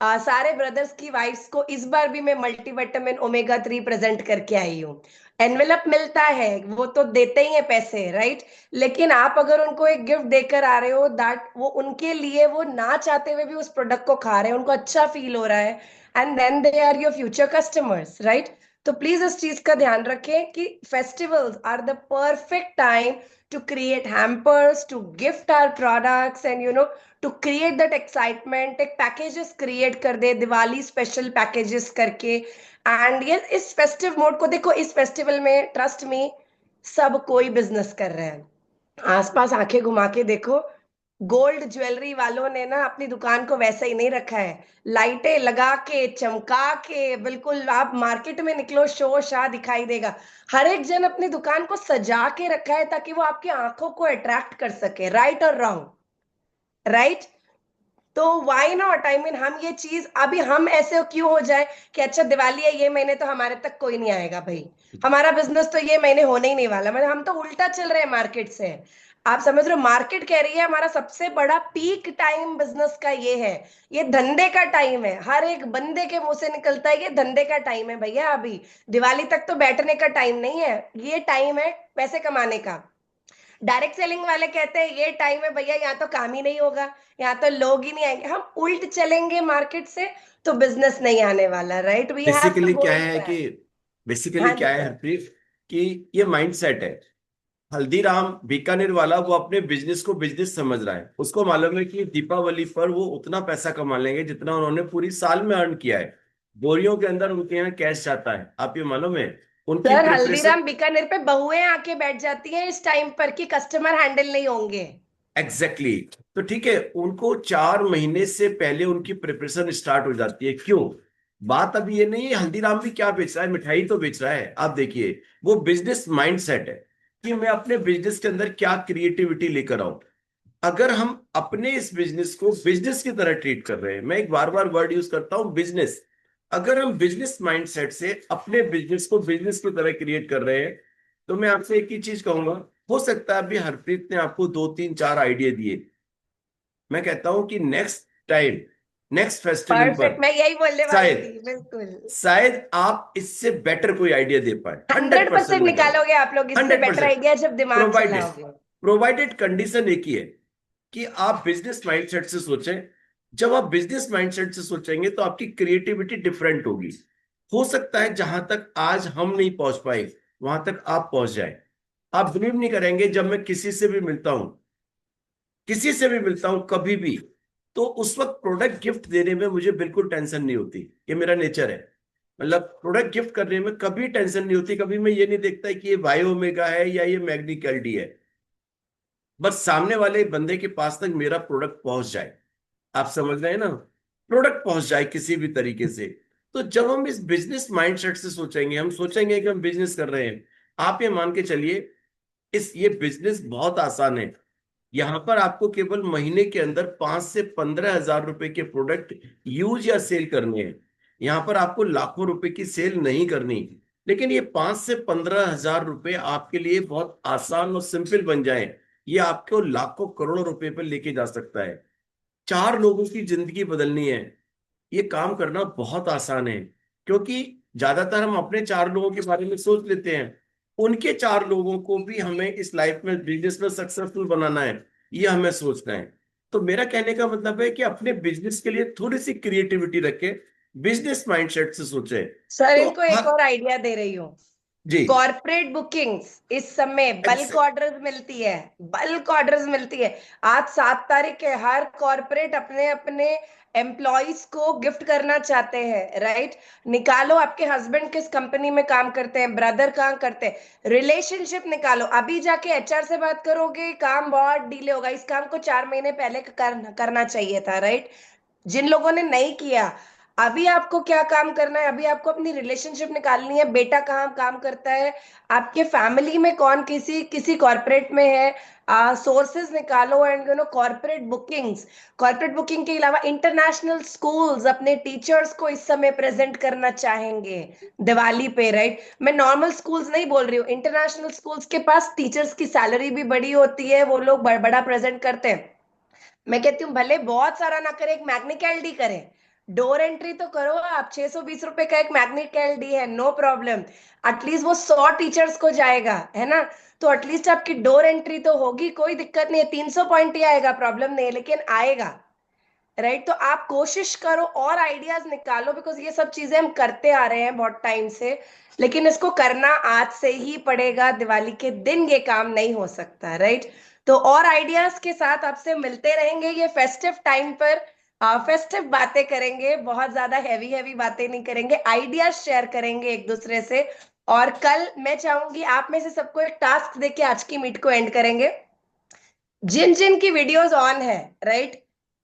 सारे ब्रदर्स की वाइफ्स को। इस बार भी मैं मल्टीविटामिन ओमेगा 3 प्रेजेंट करके आई हूँ। एनवेलप मिलता है, वो तो देते ही है पैसे, राइट? लेकिन आप अगर उनको एक गिफ्ट देकर आ रहे हो, दैट वो उनके लिए, वो ना चाहते हुए भी उस प्रोडक्ट को खा रहे हैं, उनको अच्छा फील हो रहा है, and then they are your future customers, right? तो प्लीज इस चीज का ध्यान रखें कि festivals are the perfect time to create hampers, to gift our products, and to create that excitement. एक packages create कर दे, दिवाली स्पेशल पैकेजेस करके। एंड ये इस फेस्टिव मोड को देखो, इस फेस्टिवल में ट्रस्ट मी सब कोई बिजनेस कर रहे हैं। आसपास आंखें घुमा के देखो, गोल्ड ज्वेलरी वालों ने ना अपनी दुकान को वैसा ही नहीं रखा है, लाइटें लगा के चमका के, बिल्कुल आप मार्केट में निकलो शो शाह दिखाई देगा। हर एक जन अपनी दुकान को सजा के रखा है ताकि वो आपकी आंखों को अट्रैक्ट कर सके, राइट और रॉन्ग, राइट? तो वाई नॉट, आई मीन हम ये चीज अभी हम ऐसे क्यों हो जाए कि अच्छा दिवाली है ये महीने तो हमारे तक कोई नहीं आएगा भाई, हमारा बिजनेस तो ये महीने होने ही नहीं वाला, मतलब हम तो उल्टा चल रहे हैं मार्केट से। आप समझ रहे हो, मार्केट कह रही है हमारा सबसे बड़ा पीक टाइम बिजनेस का ये है, ये धंधे का टाइम है, हर एक बंदे के मुंह से निकलता है ये धंधे का टाइम है भैया, अभी दिवाली तक तो बैठने का टाइम नहीं है, ये टाइम है पैसे कमाने का। डायरेक्ट सेलिंग वाले कहते हैं ये टाइम है भैया, यहाँ तो काम ही नहीं होगा, यहाँ तो लोग ही नहीं आएंगे, हम उल्ट चलेंगे मार्केट से तो बिजनेस नहीं आने वाला, right? We have to basically go क्या इन है दैट। कि बेसिकली हाँ जी क्या है सर। हरप्रीत, कि ये माइंडसेट है। हल्दीराम बीकानेर वाला वो अपने बिजनेस को बिजनेस समझ रहा है, उसको मालूम है कि दीपावली पर वो उतना पैसा कमा लेंगे जितना उन्होंने पूरी साल में अर्न किया है। बोरियों के अंदर उनके यहाँ कैश जाता है, आप ये मालूम है? उनकी सर प्रिपरेशन हल्दीराम बीकानेर पे बहुएं आके बैठ जाती हैं इस टाइम पर कि कस्टमर हैंडल नहीं होंगे। Exactly exactly। तो ठीक है, उनको 4 महीने से पहले उनकी प्रिपरेशन स्टार्ट हो जाती है। क्यों? बात अभी ये नहीं है हल्दीराम भी क्या बेच रहा है, मिठाई तो बेच रहा है। आप देखिए, वो बिजनेस माइंडसेट है कि मैं अपने बिजनेस के अंदर क्या क्रिएटिविटी लेकर आऊं। अगर हम अपने इस बिजनेस को बिजनेस की तरह ट्रीट कर रहे हैं, मैं एक बार बार वर्ड यूज करता हूं बिजनेस, अगर हम बिजनेस माइंडसेट से अपने बिजनेस को बिजनेस की तरह क्रिएट कर रहे हैं, तो मैं आपसे एक ही चीज कहूंगा, हो सकता है अभी हरप्रीत ने आपको 2 3 4 आइडिया दिए, मैं कहता हूं कि नेक्स्ट टाइम, नेक्स्ट फेस्टिवल पर परफेक्ट, मैं यही बोलने वाली शायद थी, बिल्कुल। शायद आप इससे बेटर कोई आइडिया दे पाए। 100% 100% मैं कहूंगा, निकालोगे आप लोग इससे बेटर 100%। आइडिया जब दिमाग प्रोवाइडेड चलाओगे। प्रोवाइडेड कंडीशन एक ही है कि आप बिजनेस माइंडसेट से सोचें। जब आप बिजनेस माइंडसेट से सोचेंगे तो आपकी क्रिएटिविटी डिफरेंट होगी। हो सकता है जहां तक आज हम नहीं पहुंच पाए वहां तक आप पहुंच जाए। आप बिलीव नहीं करेंगे, जब मैं किसी से भी मिलता हूं, किसी से भी मिलता हूं कभी भी, तो उस वक्त प्रोडक्ट गिफ्ट देने में मुझे बिल्कुल टेंशन नहीं होती। ये मेरा नेचर है, मतलब प्रोडक्ट गिफ्ट करने में कभी टेंशन नहीं होती। कभी मैं ये नहीं देखता कि ये वाई ओमेगा है या ये मैग्निक एलडी है, बस सामने वाले बंदे के पास तक मेरा प्रोडक्ट पहुंच जाए। आप समझ रहे हैं ना, प्रोडक्ट पहुंच जाए किसी भी तरीके से। तो जब हम इस बिजनेस माइंडसेट से सोचेंगे, हम सोचेंगे कि हम बिजनेस कर रहे हैं, आप ये मान के चलिए इस ये बिजनेस बहुत आसान है। यहाँ पर आपको केवल महीने के अंदर 5 से 15 हजार रुपए के प्रोडक्ट यूज या सेल करने हैं। यहाँ पर आपको लाखों रुपए की सेल नहीं करनी, लेकिन ये 5 से 15 हजार रुपए आपके लिए बहुत आसान और सिंपल बन जाए, ये आपको लाखों करोड़ों रुपए पर लेके जा सकता है। 4 लोगों की जिंदगी बदलनी है, ये काम करना बहुत आसान है। क्योंकि ज्यादातर हम अपने 4 लोगों के बारे में सोच लेते हैं, उनके 4 लोगों को भी हमें इस लाइफ में बिजनेस में सक्सेसफुल बनाना है, ये हमें सोचना है। तो मेरा कहने का मतलब है कि अपने बिजनेस के लिए थोड़ी सी क्रिएटिविटी रखें, बिजनेस माइंडसेट से सोचें। सर तो इनको एक हर और आइडिया दे रही हूँ। जी कॉर्पोरेट बुकिंग्स इस समय बल्क ऑर्डर्स मिलती है, बल्क ऑर्डर्स मिलती है। आज 7 तारीख है, हर कॉर्पोरेट अपने अपने एम्प्लॉइज को गिफ्ट करना चाहते हैं, राइट? निकालो आपके हस्बैंड किस कंपनी में काम करते हैं, ब्रदर कहाँ करते हैं, रिलेशनशिप निकालो। अभी जाके एचआर से बात करोगे काम बहुत डिले होगा, इस काम को 4 महीने पहले करना चाहिए था, राइट? जिन लोगों ने नहीं किया, अभी आपको क्या काम करना है, अभी आपको अपनी रिलेशनशिप निकालनी है, बेटा कहाँ काम करता है, आपके फैमिली में कौन किसी किसी कॉर्पोरेट में है, सोर्सेज निकालो। And corporate bookings, corporate booking के अलावा इंटरनेशनल स्कूल्स अपने टीचर्स को इस समय प्रेजेंट करना चाहेंगे दिवाली पे, राइट? मैं नॉर्मल स्कूल्स नहीं बोल रही हूँ, इंटरनेशनल स्कूल्स के पास टीचर्स की सैलरी भी बड़ी होती है, वो लोग बड़ा प्रेजेंट करते हैं। मैं कहती हूँ भले बहुत सारा ना करे, एक मैग्निक एलडी करे, डोर एंट्री तो करो आप, 620 रुपए का एक मैग्नेट का एलडी है, नो प्रॉब्लम। एटलीस्ट वो 100 टीचर्स को जाएगा, है ना? तो एटलीस्ट आपकी डोर एंट्री तो होगी, कोई दिक्कत नहीं है। 300 पॉइंट ही आएगा, प्रॉब्लम नहीं है, लेकिन आएगा, राइट? तो आप कोशिश करो और आइडियाज निकालो, बिकॉज ये सब चीजें हम करते आ रहे हैं बहुत टाइम से, लेकिन इसको करना आज से ही पड़ेगा। दिवाली के दिन ये काम नहीं हो सकता, राइट? तो और आइडियाज के साथ आपसे मिलते रहेंगे ये फेस्टिव टाइम पर। फेस्टिव बातें करेंगे, बहुत ज्यादा हैवी हैवी बातें नहीं करेंगे, आइडियाज शेयर करेंगे एक दूसरे से। और कल मैं चाहूंगी आप में से सबको एक टास्क देके आज की मीट को एंड करेंगे। जिन जिन की वीडियोस ऑन है, राइट,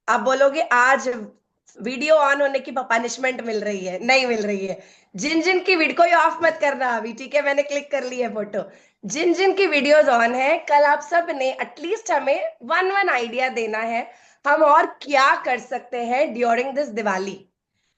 आप बोलोगे आज वीडियो ऑन होने की पनिशमेंट मिल रही है, नहीं मिल रही है। जिन जिन की वीडियो, कोई ऑफ मत करना अभी, ठीक है? मैंने क्लिक कर ली है फोटो। जिन जिन की वीडियोस ऑन है, कल आप सब ने एटलीस्ट हमें वन वन आइडिया देना है, हम और क्या कर सकते हैं ड्यूरिंग दिस दिवाली,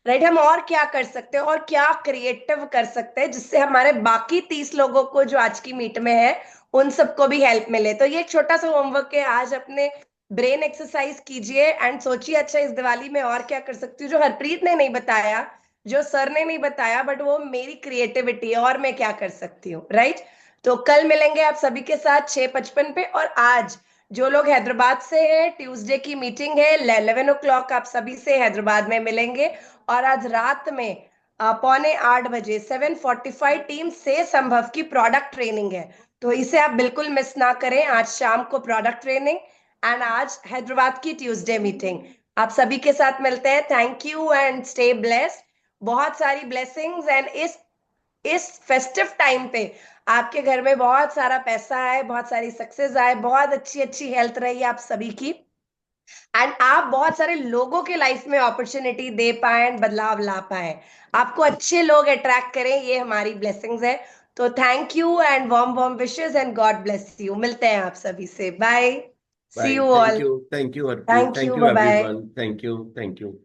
राइट? हम और क्या कर सकते हैं और क्या क्रिएटिव कर सकते हैं जिससे हमारे बाकी 30 लोगों को जो आज की मीट में है उन सबको भी हेल्प मिले। तो ये एक छोटा सा होमवर्क है, आज अपने ब्रेन एक्सरसाइज कीजिए एंड सोचिए अच्छा इस दिवाली में और क्या कर सकती हूँ जो हरप्रीत ने नहीं बताया, जो सर ने नहीं बताया, बट वो मेरी क्रिएटिविटी है और मैं क्या कर सकती हूँ, राइट? तो कल मिलेंगे आप सभी के साथ 6:55 पे। और आज जो लोग हैदराबाद से हैं, ट्यूसडे की मीटिंग है 11 o'clock, आप सभी से हैदराबाद में मिलेंगे। और आज रात में 7:45 7:45 टीम से संभव की प्रोडक्ट ट्रेनिंग है, तो इसे आप बिल्कुल मिस ना करें। आज शाम को प्रोडक्ट ट्रेनिंग एंड आज हैदराबाद की ट्यूसडे मीटिंग। आप सभी के साथ मिलते हैं। Thank you and stay blessed. बहुत सारी ब्लेसिंग्स एंड इस फेस्टिव टाइम पे आपके घर में बहुत सारा पैसा आए, बहुत सारी सक्सेस आए, बहुत अच्छी अच्छी हेल्थ रही आप सभी की, एंड आप बहुत सारे लोगों के लाइफ में अपॉर्चुनिटी दे पाए एंड बदलाव ला पाए, आपको अच्छे लोग अट्रैक्ट करें, ये हमारी ब्लेसिंग्स है। तो thank you and warm warm wishes and God bless you. मिलते हैं आप सभी से, bye, see bye, you all. Thank you Harpreet, thank thank you, you bye bye. Everyone, thank you, thank you.